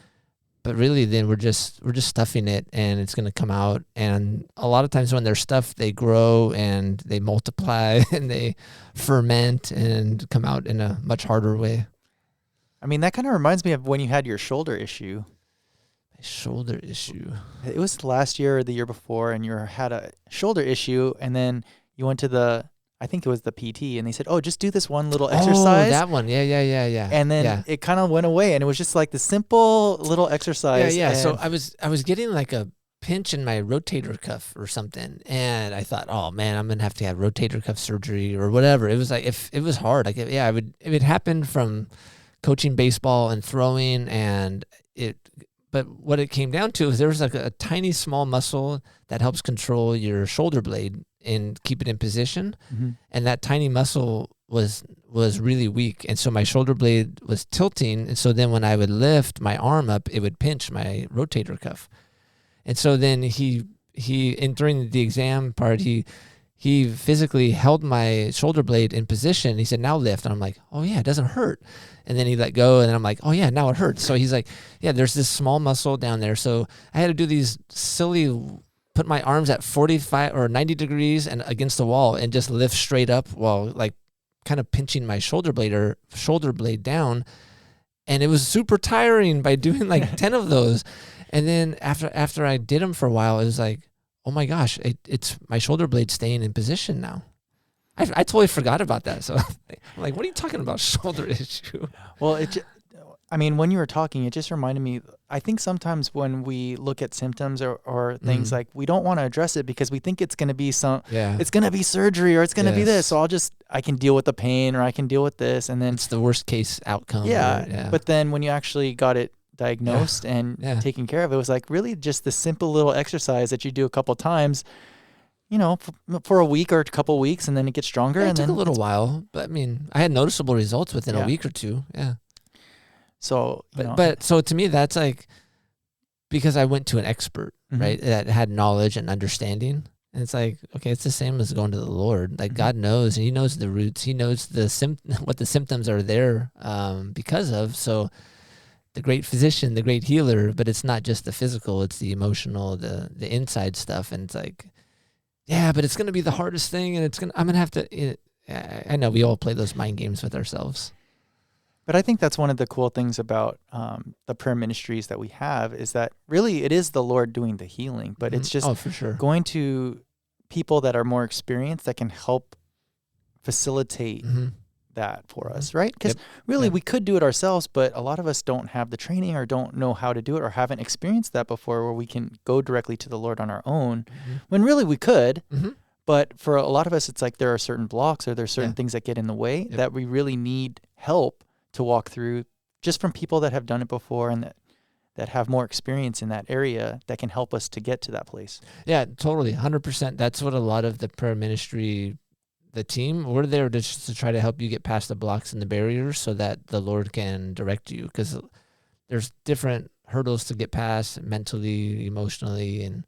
But really then we're just stuffing it and it's going to come out. And a lot of times when they're stuffed, they grow and they multiply and they ferment and come out in a much harder way. I mean, that kind of reminds me of when you had your shoulder issue. My shoulder issue. It was last year or the year before, and you had a shoulder issue, and then you went to I think it was the PT, and they said, oh, just do this one little exercise. Oh, that one. Yeah. And then it kind of went away, and it was just like the simple little exercise. Yeah. So I was getting like a pinch in my rotator cuff or something, and I thought, oh man, I'm gonna have to have rotator cuff surgery or whatever. It was like it was hard. Like it happened from coaching baseball and throwing, but what it came down to is there was like a tiny small muscle that helps control your shoulder blade and keep it in position. And that tiny muscle was really weak. And so my shoulder blade was tilting. And so then when I would lift my arm up, it would pinch my rotator cuff. And so then during the exam part, he physically held my shoulder blade in position. He said, now lift. And I'm like, oh yeah, it doesn't hurt. And then he let go. And then I'm like, oh yeah, now it hurts. So he's like, yeah, there's this small muscle down there. So I had to do these put my arms at 45 or 90 degrees and against the wall and just lift straight up while like kind of pinching my shoulder blade down. And it was super tiring by doing like 10 of those. And then after I did them for a while, it was like, oh my gosh, it's my shoulder blade staying in position now. I totally forgot about that. So I'm like, what are you talking about, shoulder issue? Well, when you were talking, it just reminded me, I think sometimes when we look at symptoms or things like we don't want to address it because we think it's going to be it's going to be surgery or it's going to be this. So I can deal with the pain or I can deal with this. And then it's the worst case outcome. Yeah. But then when you actually got it diagnosed and taken care of, it was like really just the simple little exercise that you do a couple of times, for a week or a couple of weeks, and then it gets stronger. It took a little while, but I mean, I had noticeable results within a week or two. Yeah. So, but so to me, that's like, because I went to an expert, right, that had knowledge and understanding. And it's like, okay, it's the same as going to the Lord. Like God knows, and he knows the roots. He knows what the symptoms are there because of. So the great physician, the great healer, but it's not just the physical, it's the emotional, the inside stuff. And it's like, yeah, but it's going to be the hardest thing. And I'm going to have to, I know we all play those mind games with ourselves. But I think that's one of the cool things about the prayer ministries that we have is that really it is the Lord doing the healing, but it's just for sure. going to people that are more experienced that can help facilitate that for us, right? Because really we could do it ourselves, but a lot of us don't have the training or don't know how to do it or haven't experienced that before where we can go directly to the Lord on our own when really we could. But for a lot of us, it's like there are certain blocks or there's certain things that get in the way that we really need help to walk through just from people that have done it before and that have more experience in that area that can help us to get to that place. Yeah, totally. 100%. That's what a lot of the prayer ministry, the team, we're there to try to help you get past the blocks and the barriers so that the Lord can direct you, because there's different hurdles to get past mentally, emotionally, and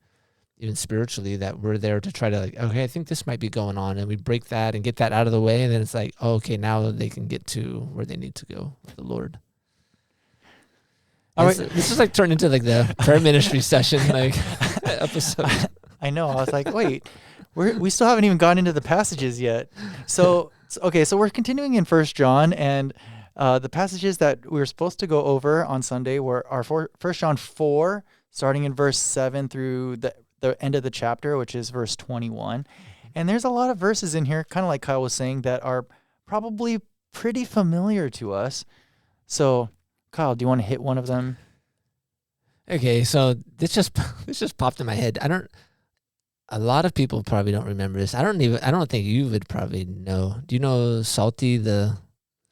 even spiritually, that we're there to try to like, okay, I think this might be going on, and we break that and get that out of the way, and then it's like, oh, okay, now they can get to where they need to go with the Lord. All right. This is like turned into like the prayer ministry session like episode. I know. I was like, wait, we still haven't even gone into the passages yet. So okay, so we're continuing in 1 John, and the passages that we were supposed to go over on Sunday were 1 John 4, starting in verse 7 through the end of the chapter, which is verse 21. And there's a lot of verses in here, kind of like Kyle was saying, that are probably pretty familiar to us. So Kyle, do you want to hit one of them? Okay, so this just popped in my head. A lot of people probably don't remember this. I don't think you would probably know. Do you know Salty the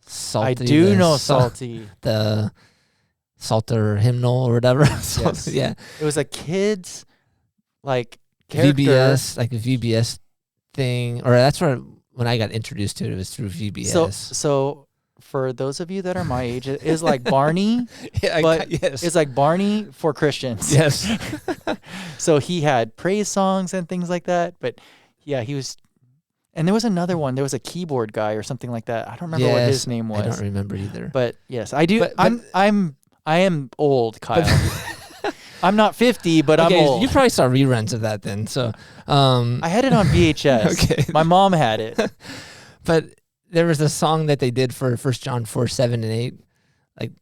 Salty? I do know Salty. The Psalter hymnal or whatever. Yes. Yeah. It was a kid's like character. VBS, like a VBS thing, or that's where when I got introduced to it, it was through VBS. So for those of you that are my age, it is like Barney, yes. It's like Barney for Christians. Yes. So he had praise songs and things like that. But yeah, he was, and there was another one. There was a keyboard guy or something like that. I don't remember what his name was. I don't remember either. But yes, I do. But I am old, Kyle. I'm not 50, but okay, I'm old. You probably saw reruns of that then. So I had it on VHS. Okay. My mom had it. But there was a song that they did for 1 John 4, 7, and 8. Like,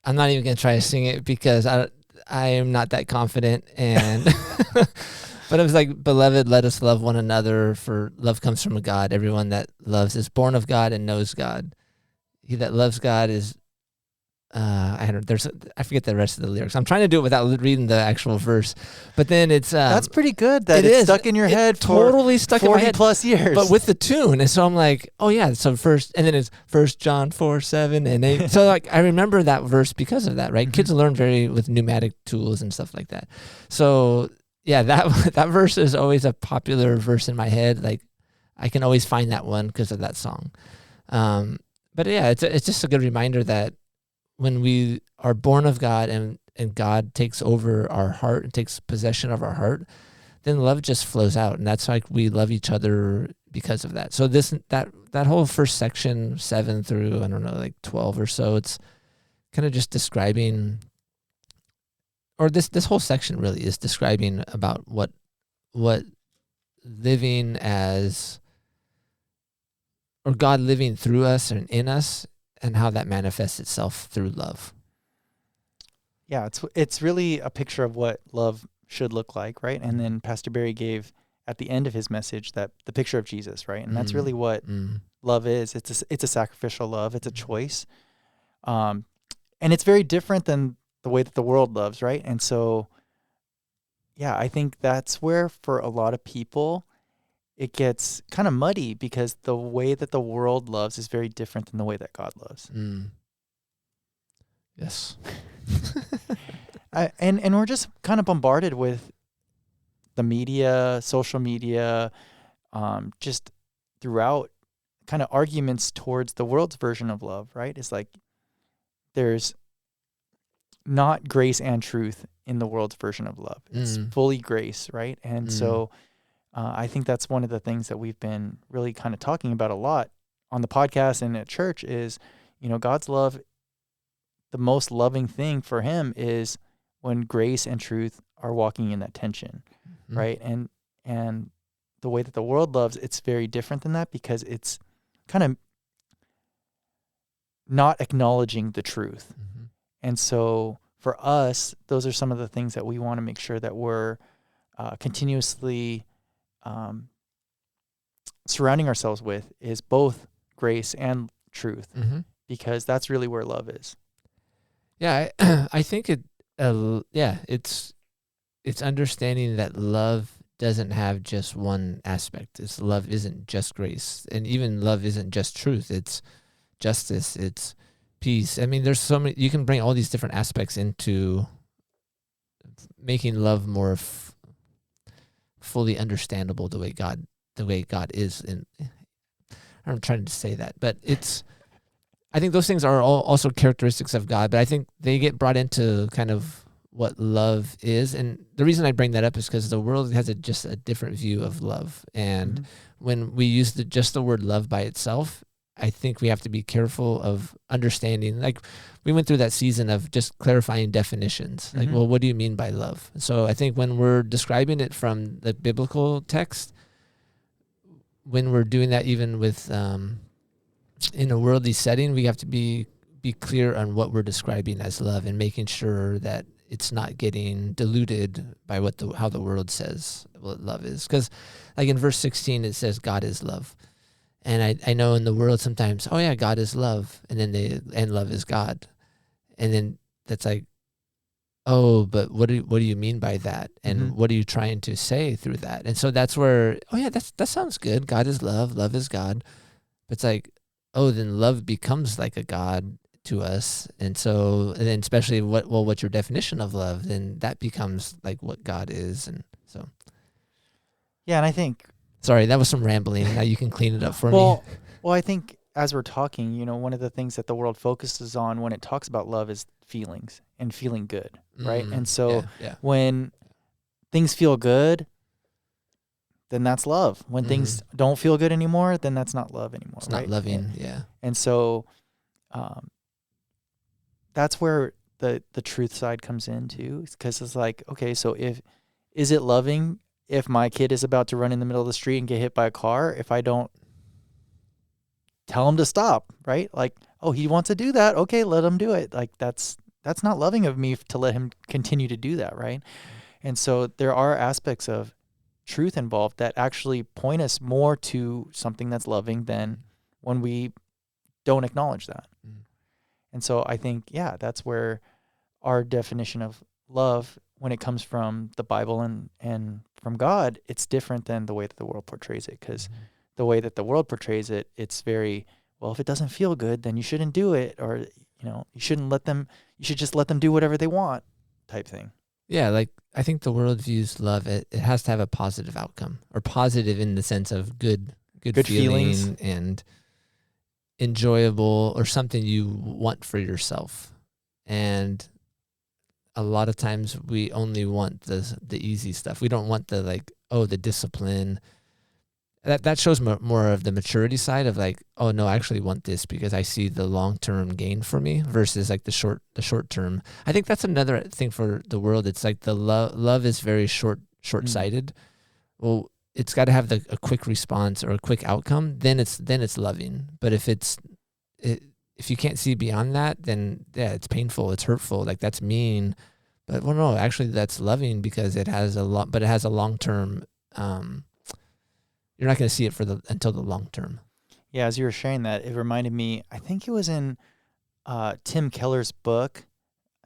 I'm not even going to try to sing it because I am not that confident. And but it was like, beloved, let us love one another, for love comes from God. Everyone that loves is born of God and knows God. He that loves God is, I forget the rest of the lyrics. I'm trying to do it without reading the actual verse, but then it's that's pretty good. That it's stuck in your head. Totally stuck in my head, 40 plus years, but with the tune. And so I'm like, oh yeah. So first, and then it's 1 John 4, 7, and 8. So like I remember that verse because of that, right? Mm-hmm. Kids learn with pneumatic tools and stuff like that. So yeah, that verse is always a popular verse in my head. Like I can always find that one because of that song. But yeah, it's just a good reminder that when we are born of God and God takes over our heart and takes possession of our heart, then love just flows out. And that's like we love each other because of that. So that whole first section, 7 through, I don't know, like 12 or so, it's kind of just describing, or this whole section really is describing about what living as, or God living through us and in us, and how that manifests itself through love. Yeah, it's really a picture of what love should look like, right? And then Pastor Barry gave at the end of his message that the picture of Jesus, right? And that's really what love is. It's a sacrificial love. It's a choice, and it's very different than the way that the world loves, right? And so, yeah, I think that's where for a lot of people it gets kind of muddy, because the way that the world loves is very different than the way that God loves. Yes. And we're just kind of bombarded with the media, social media, just throughout, kind of arguments towards the world's version of love, right? It's like there's not grace and truth in the world's version of love. It's fully grace, right? And so I think that's one of the things that we've been really kind of talking about a lot on the podcast and at church is, God's love, the most loving thing for him is when grace and truth are walking in that tension, right? And the way that the world loves, it's very different than that, because it's kind of not acknowledging the truth. And so for us, those are some of the things that we want to make sure that we're continuously surrounding ourselves with, is both grace and truth, because that's really where love is. Yeah, I think it's understanding that love doesn't have just one aspect. Love isn't just grace, and even love isn't just truth. It's justice, it's peace. I mean, there's so many, you can bring all these different aspects into making love more fully understandable the way God is. And I'm trying to say that, but I think those things are all also characteristics of God, but I think they get brought into kind of what love is. And the reason I bring that up is because the world has just a different view of love. And when we use just the word love by itself, I think we have to be careful of understanding. Like, we went through that season of just clarifying definitions. Like, well, what do you mean by love? So I think when we're describing it from the biblical text, when we're doing that even with in a worldly setting, we have to be clear on what we're describing as love and making sure that it's not getting diluted by how the world says what love is. Because like in verse 16, it says God is love. And I know in the world sometimes, oh yeah, God is love. And then love is God. And then that's like, oh, but what do you mean by that? And what are you trying to say through that? And so that's where, oh yeah, that sounds good. God is love. Love is God. But it's like, oh, then love becomes like a God to us. And then especially what's your definition of love? Then that becomes like what God is. And so. Yeah. And I think. Sorry, that was some rambling. Now you can clean it up for me. Well, I think as we're talking, one of the things that the world focuses on when it talks about love is feelings and feeling good. Right. And so when things feel good, then that's love. When things don't feel good anymore, then that's not love anymore. It's not loving. And so that's where the truth side comes in too, because it's like, okay, so is it loving if my kid is about to run in the middle of the street and get hit by a car, if I don't tell him to stop, right? Like, oh, he wants to do that. Okay, let him do it. Like, that's not loving of me to let him continue to do that, right? And so there are aspects of truth involved that actually point us more to something that's loving than when we don't acknowledge that. And so I think, that's where our definition of love, when it comes from the Bible and from God, it's different than the way that the world portrays it. Because the way that the world portrays it, it's very, well, if it doesn't feel good, then you shouldn't do it. Or, you should just let them do whatever they want type thing. Yeah, like I think the world views love, it has to have a positive outcome, or positive in the sense of good feelings and enjoyable, or something you want for yourself. And a lot of times we only want the easy stuff. We don't want the the discipline. That shows more of the maturity side of like, oh no, I actually want this because I see the long-term gain for me versus like the short term. I think that's another thing for the world. It's like the love is very short-sighted. Well, it's got to have a quick response or a quick outcome. Then it's loving. But if if you can't see beyond that, then it's painful. It's hurtful. Like, that's mean. But well, no, actually that's loving because it has a long-term. You're not going to see it until the long term. Yeah, as you were sharing that, it reminded me, I think it was in Tim Keller's book.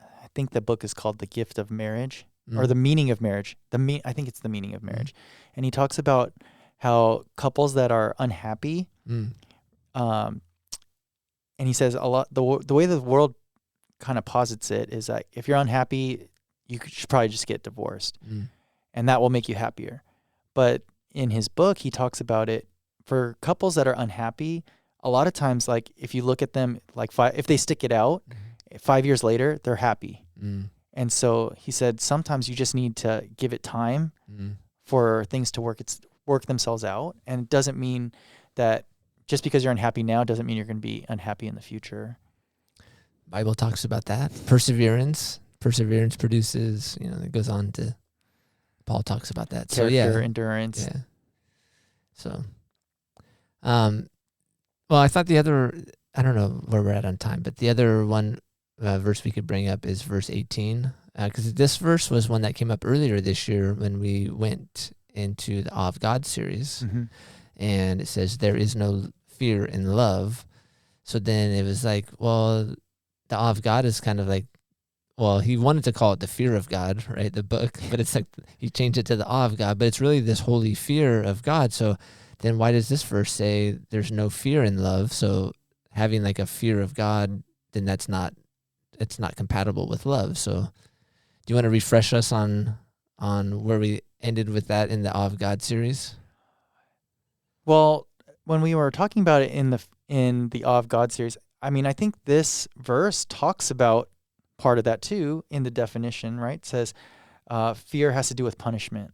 I think the book is called The Gift of Marriage, or The Meaning of Marriage. I think it's The Meaning of Marriage. And he talks about how couples that are unhappy, and he says a lot, the way the world kind of posits it is that if you're unhappy, you should probably just get divorced, and that will make you happier. But in his book, he talks about it for couples that are unhappy. A lot of times, like if you look at them, like if they stick it out, 5 years later, they're happy. And so he said, sometimes you just need to give it time for things to work themselves out. And it doesn't mean that just because you're unhappy now doesn't mean you're going to be unhappy in the future. Bible talks about that. Perseverance produces, it goes on to, Paul talks about that. Character, endurance. Yeah. So, well, I thought I don't know where we're at on time, but the other one verse we could bring up is verse 18, because this verse was one that came up earlier this year when we went into the Awe of God series, and it says, there is no fear in love. So then it was like, well, the Awe of God is kind of like, well, he wanted to call it the fear of God, right? The book, but it's like he changed it to the awe of God, but it's really this holy fear of God. So then why does this verse say there's no fear in love? So having like a fear of God, then it's not compatible with love. So do you want to refresh us on where we ended with that in the Awe of God series? Well, when we were talking about it in the Awe of God series, I mean, I think this verse talks about part of that too in the definition, right? It says fear has to do with punishment,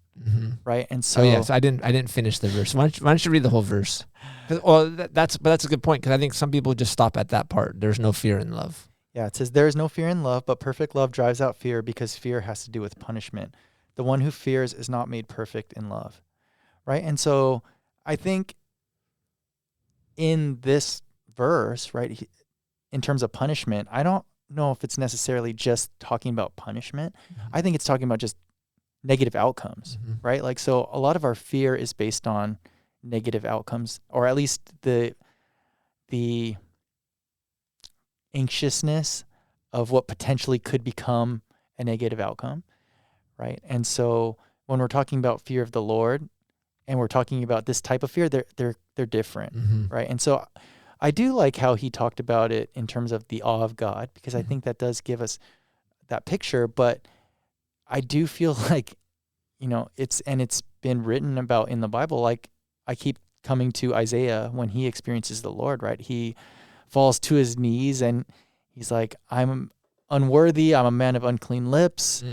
right? And so, yes, I didn't finish the verse. Why don't you read the whole verse? That's a good point, because I think some people just stop at that part. There's no fear in love. Yeah, it says there is no fear in love, but perfect love drives out fear, because fear has to do with punishment. The one who fears is not made perfect in love, right? And so I think in this verse, right, in terms of punishment, I don't know if it's necessarily just talking about punishment. I think it's talking about just negative outcomes, right? Like, so a lot of our fear is based on negative outcomes, or at least the anxiousness of what potentially could become a negative outcome, right? And so when we're talking about fear of the Lord, and we're talking about this type of fear, they're different, right? And so I do like how he talked about it in terms of the awe of God, because I think that does give us that picture. But I do feel like, it's been written about in the Bible. Like, I keep coming to Isaiah when he experiences the Lord, right? He falls to his knees and he's like, I'm unworthy. I'm a man of unclean lips.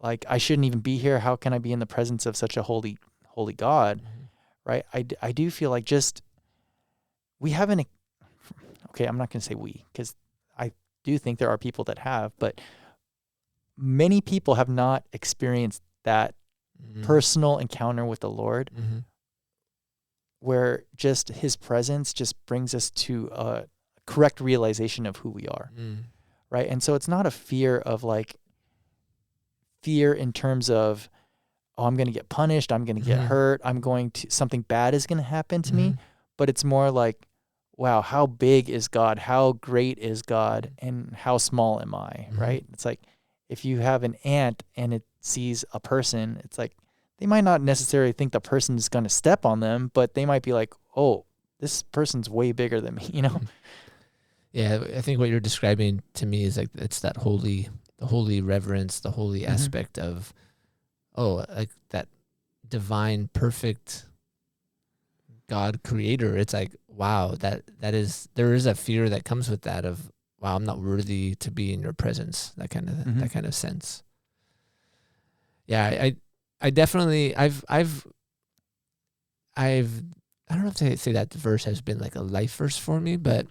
Like, I shouldn't even be here. How can I be in the presence of such a holy God, right? I do feel like we haven't, okay, I'm not going to say we, because I do think there are people that have, but many people have not experienced that personal encounter with the Lord, where just his presence just brings us to a correct realization of who we are, right? And so it's not a fear of like fear in terms of, oh, I'm going to get punished, I'm going to get hurt, something bad is going to happen to me. But it's more like, wow, how big is God? How great is God? And how small am I, right? It's like, if you have an ant and it sees a person, it's like, they might not necessarily think the person is going to step on them, but they might be like, oh, this person's way bigger than me, Yeah, I think what you're describing to me is like, it's that the holy reverence, the holy aspect of, like that divine, perfect God creator. It's like, wow, there is a fear that comes with that of, wow, I'm not worthy to be in your presence. That kind of sense. Yeah, I definitely, I don't know if to say that verse has been like a life verse for me, but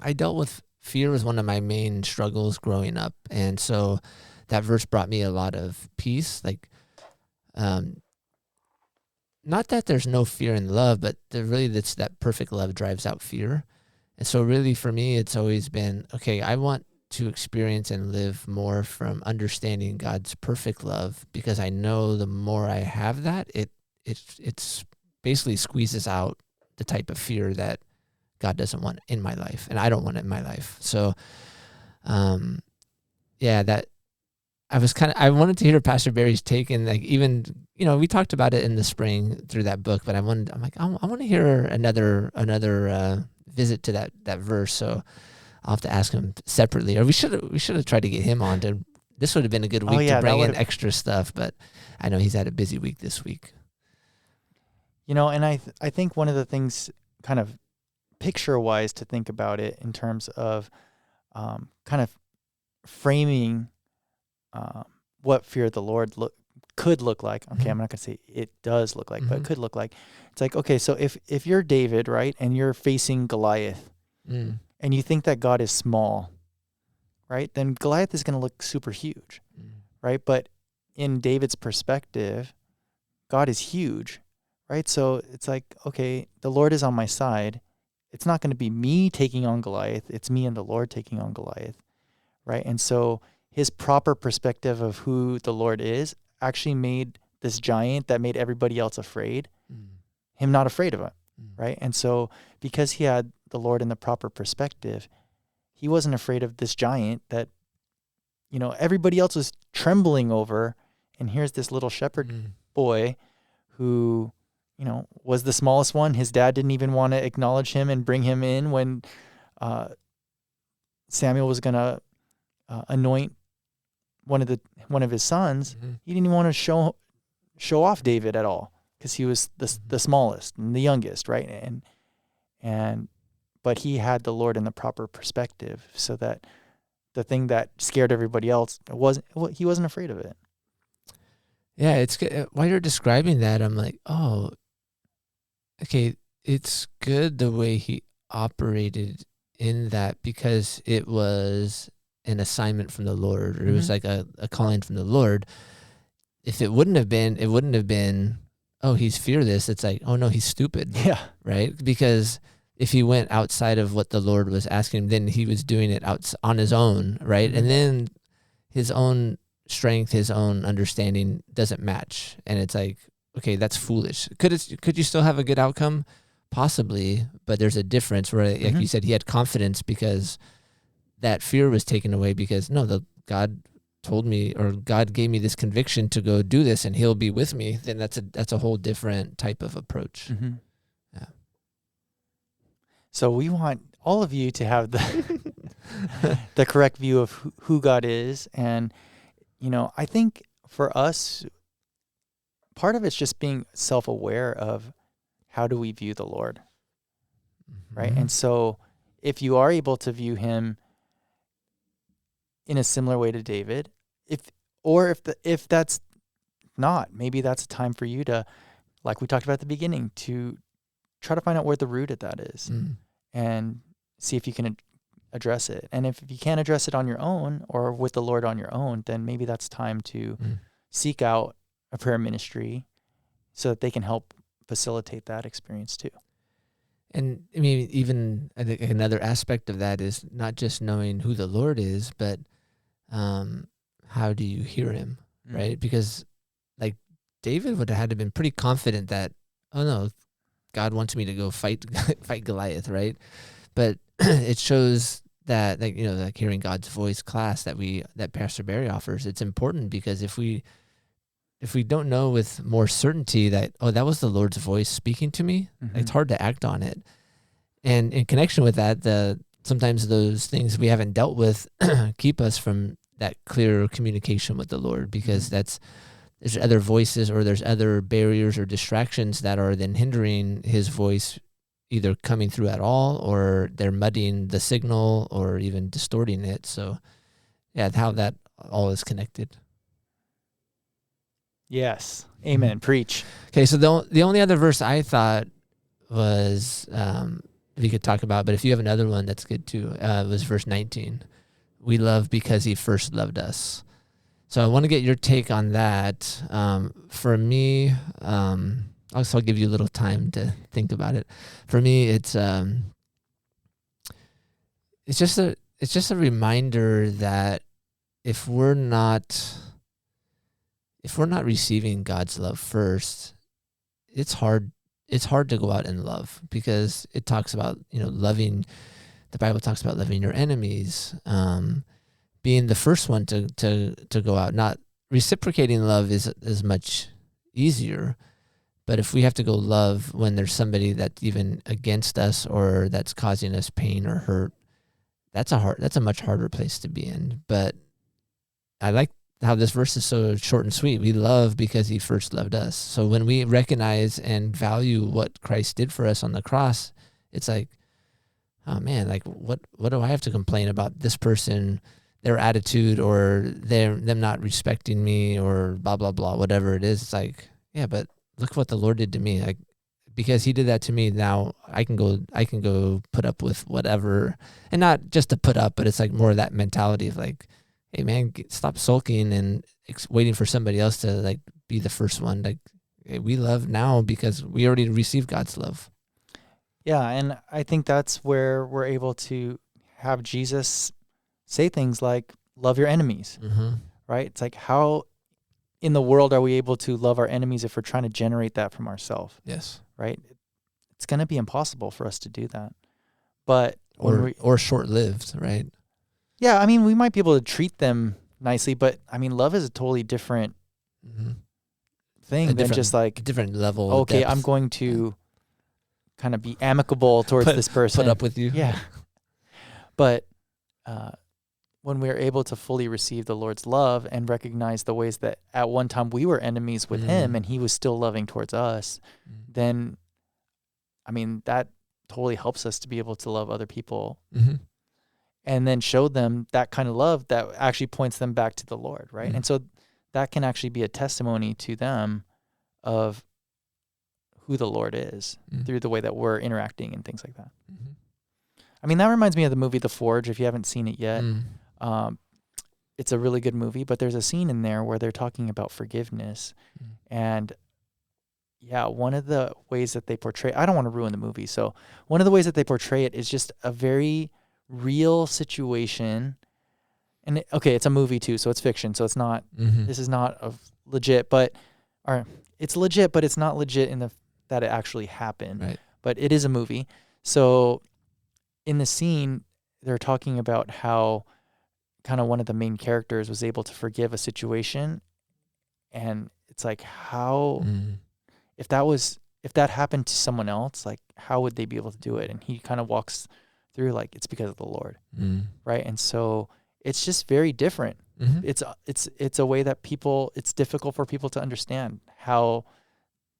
I dealt with fear as one of my main struggles growing up. And so that verse brought me a lot of peace. Like, not that there's no fear in love, but it's that perfect love drives out fear. And so really for me, it's always been, okay, I want to experience and live more from understanding God's perfect love, because I know the more I have that, it's basically squeezes out the type of fear that God doesn't want in my life, and I don't want it in my life. So, that I wanted to hear Pastor Barry's take, and like, even, we talked about it in the spring through that book, but I want to hear another visit to that verse. So I'll have to ask him separately, or we should have tried to get him on to. This would have been a good week to bring in extra stuff, but I know he's had a busy week this week. And I think one of the things, kind of picture-wise, to think about it in terms of kind of framing what fear of the Lord could look like. Okay, I'm not going to say it does look like, but it could look like. It's like, okay, so if you're David, right, and you're facing Goliath, and you think that God is small, right, then Goliath is going to look super huge, right? But in David's perspective, God is huge, right? So it's like, okay, the Lord is on my side. It's not going to be me taking on Goliath. It's me and the Lord taking on Goliath, right? And so his proper perspective of who the Lord is actually made this giant that made everybody else afraid, him not afraid of it, right? And so because he had the Lord in the proper perspective, he wasn't afraid of this giant that, everybody else was trembling over. And here's this little shepherd boy who, was the smallest one. His dad didn't even want to acknowledge him and bring him in when Samuel was going to anoint one of his sons, he didn't even want to show off David at all because he was the smallest and the youngest, right? But he had the Lord in the proper perspective, so that the thing that scared everybody else he wasn't afraid of it. Yeah, it's good. While you're describing that, I'm like, oh, okay, it's good the way he operated in that, because it was an assignment from the Lord, or it was like a calling from the Lord. If it wouldn't have been, oh, he's fearless. It's like, oh no, he's stupid. Yeah. Right? Because if he went outside of what the Lord was asking him, then he was doing it on his own, right? And then his own strength, his own understanding doesn't match. And it's like, okay, that's foolish. Could you still have a good outcome? Possibly, but there's a difference where, like you said, he had confidence because that fear was taken away, because God told me, or God gave me this conviction to go do this, and he'll be with me. Then that's a whole different type of approach. Yeah. So we want all of you to have the correct view of who God is. And, I think for us, part of it's just being self-aware of how do we view the Lord, right? And so if you are able to view him in a similar way to David, if that's not, maybe that's a time for you to, like we talked about at the beginning, to try to find out where the root of that is and see if you can address it. And if you can't address it on your own or with the Lord on your own, then maybe that's time to seek out a prayer ministry so that they can help facilitate that experience too. And I mean, even I think another aspect of that is not just knowing who the Lord is, but how do you hear him, right? Because like David would have had to have been pretty confident that, oh no, God wants me to go fight Goliath, right? But it shows that, like, like hearing God's voice class that Pastor Barry offers, it's important, because if we don't know with more certainty that, oh, that was the Lord's voice speaking to me, it's hard to act on it. And in connection with that, sometimes those things we haven't dealt with keep us from that clear communication with the Lord, because there's other voices, or there's other barriers or distractions that are then hindering his voice either coming through at all, or they're muddying the signal or even distorting it. So yeah, how that all is connected. Yes. Amen. Preach. Okay, so the only other verse I thought was, if you could talk about, but if you have another one, that's good too, was verse 19. We love because he first loved us. So I want to get your take on that. For me, I'll give you a little time to think about it. For me, it's just a reminder that if we're not receiving God's love first, it's hard to go out and love, because it talks about, loving. The Bible talks about loving your enemies, being the first one to go out. Not reciprocating love is much easier, but if we have to go love when there's somebody that's even against us or that's causing us pain or hurt, that's a much harder place to be in. But I like how this verse is so short and sweet. We love because he first loved us. So when we recognize and value what Christ did for us on the cross, it's like, oh man, like what do I have to complain about this person, their attitude, or them not respecting me, or blah blah blah, whatever it is. It's like, yeah, but look what the Lord did to me. Like, because he did that to me, now I can go put up with whatever, and not just to put up, but it's like more of that mentality of like, hey man, stop sulking and waiting for somebody else to like be the first one. Like, hey, we love now because we already received God's love. Yeah, and I think that's where we're able to have Jesus say things like, love your enemies, right? It's like, how in the world are we able to love our enemies if we're trying to generate that from ourselves? Yes. Right? It's going to be impossible for us to do that. But or short-lived, right? Yeah, I mean, we might be able to treat them nicely, but I mean, love is a totally different thing than just like different level. Okay, depth. I'm going to kind of be amicable towards this person. Put up with you. Yeah. But when we're able to fully receive the Lord's love and recognize the ways that at one time we were enemies with him and he was still loving towards us, then, I mean, that totally helps us to be able to love other people and then show them that kind of love that actually points them back to the Lord, right? And so that can actually be a testimony to them of who the Lord is through the way that we're interacting and things like that. I mean, that reminds me of the movie The Forge, if you haven't seen it yet. It's a really good movie, but there's a scene in there where they're talking about forgiveness. And yeah, one of the ways that they portray, I don't want to ruin the movie, so one of the ways that they portray it is just a very real situation. And it's a movie too, so it's fiction, so it's not, this is not legit, or it's legit, but it's not legit in that it actually happened. Right. But it is a movie. So in the scene, they're talking about how kind of one of the main characters was able to forgive a situation. And it's like, how, if that happened to someone else, like, how would they be able to do it? And he kind of walks through, like, it's because of the Lord. Right. And so it's just very different. It's a way that it's difficult for people to understand how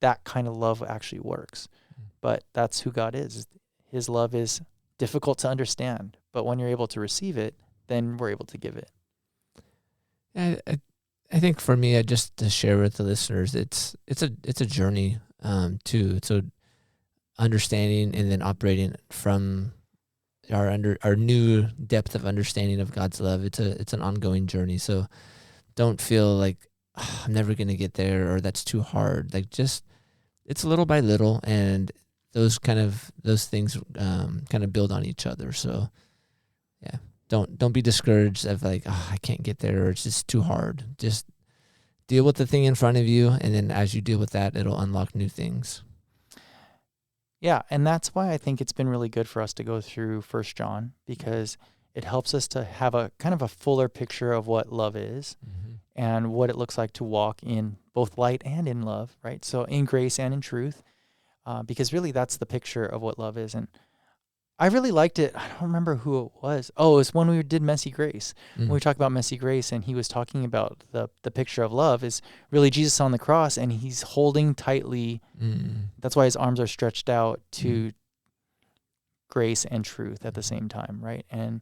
that kind of love actually works. But that's who God is. His love is difficult to understand, but when you're able to receive it, then we're able to give it. I think for me, just to share with the listeners, it's a journey too. So understanding and then operating from our new depth of understanding of God's love. It's an ongoing journey. So don't feel like I'm never going to get there or that's too hard. Like, just, it's little by little, and those things kind of build on each other. So yeah, don't be discouraged of like, I can't get there, or it's just too hard. Just deal with the thing in front of you, and then as you deal with that, it'll unlock new things. Yeah, and that's why I think it's been really good for us to go through 1 John, because it helps us to have a kind of a fuller picture of what love is and what it looks like to walk in both light and in love, right? So in grace and in truth, because really that's the picture of what love is. And I really liked it. I don't remember who it was. Oh, it was when we did Messy Grace. When we talked about Messy Grace, and he was talking about the picture of love is really Jesus on the cross, and he's holding tightly. That's why his arms are stretched out to grace and truth at the same time, right? And,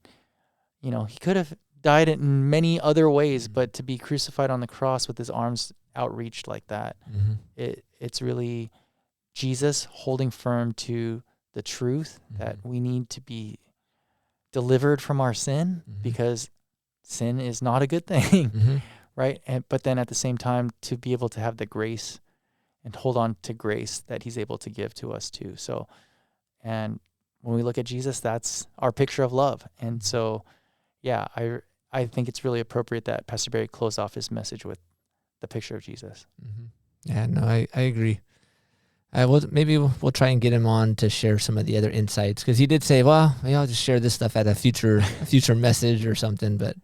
he could have died in many other ways, but to be crucified on the cross with his arms outreached like that, it's really Jesus holding firm to the truth that we need to be delivered from our sin, because sin is not a good thing, right? But then at the same time, to be able to have the grace and hold on to grace that he's able to give to us too. So, and when we look at Jesus, that's our picture of love. And so, yeah, I think it's really appropriate that Pastor Barry closed off his message with the picture of Jesus. Yeah, no, I agree. Maybe we'll try and get him on to share some of the other insights, because he did say, well, maybe I'll just share this stuff at a future message or something. But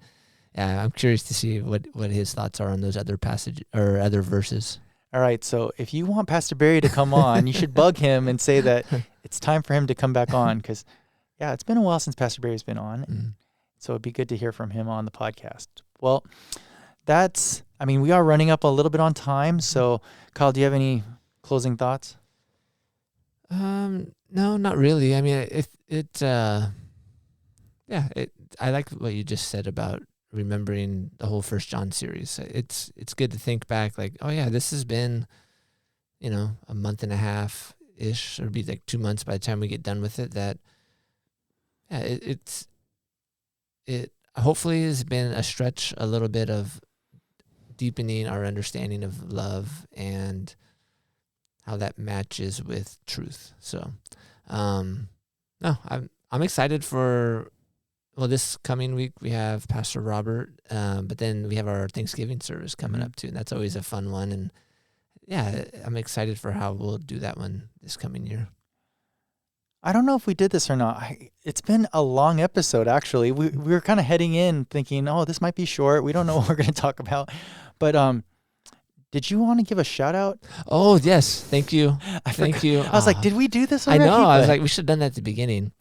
yeah, I'm curious to see what his thoughts are on those other passages or other verses. All right, so if you want Pastor Barry to come on, you should bug him and say that it's time for him to come back on, because, yeah, it's been a while since Pastor Barry's been on. So it'd be good to hear from him on the podcast. Well, we are running up a little bit on time. So, Kyle, do you have any closing thoughts? No, not really. I mean, I like what you just said about remembering the whole 1 John series. It's good to think back, like, oh yeah, this has been, a month and a half ish, or be like 2 months by the time we get done with it. That, yeah, it hopefully has been a stretch, a little bit of deepening our understanding of love and how that matches with truth. So, I'm excited for, this coming week we have Pastor Robert, but then we have our Thanksgiving service coming up too, and that's always a fun one. And yeah, I'm excited for how we'll do that one this coming year. I don't know if we did this or not. It's been a long episode, actually. We were kind of heading in thinking, oh, this might be short. We don't know what we're going to talk about. But did you want to give a shout out? Oh, yes. Thank you. Thank you. I was like, did we do this already? I know. I was like, we should have done that at the beginning.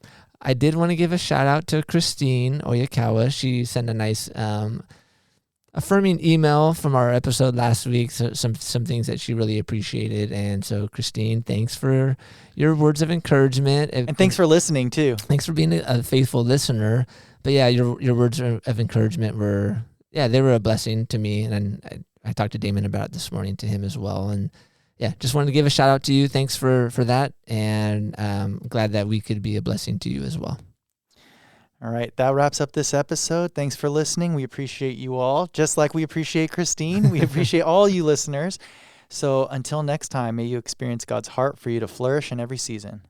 I did want to give a shout out to Christine Oyakawa. She sent a nice affirming email from our episode last week. So some things that she really appreciated. And so, Christine, thanks for your words of encouragement. And thanks for listening too. Thanks for being a faithful listener. But yeah, your words of encouragement were a blessing to me. And I talked to Damon about it this morning to him as well. And yeah, just wanted to give a shout out to you. Thanks for that. And glad that we could be a blessing to you as well. All right, that wraps up this episode. Thanks for listening. We appreciate you all. Just like we appreciate Christine, we appreciate all you listeners. So until next time, may you experience God's heart for you to flourish in every season.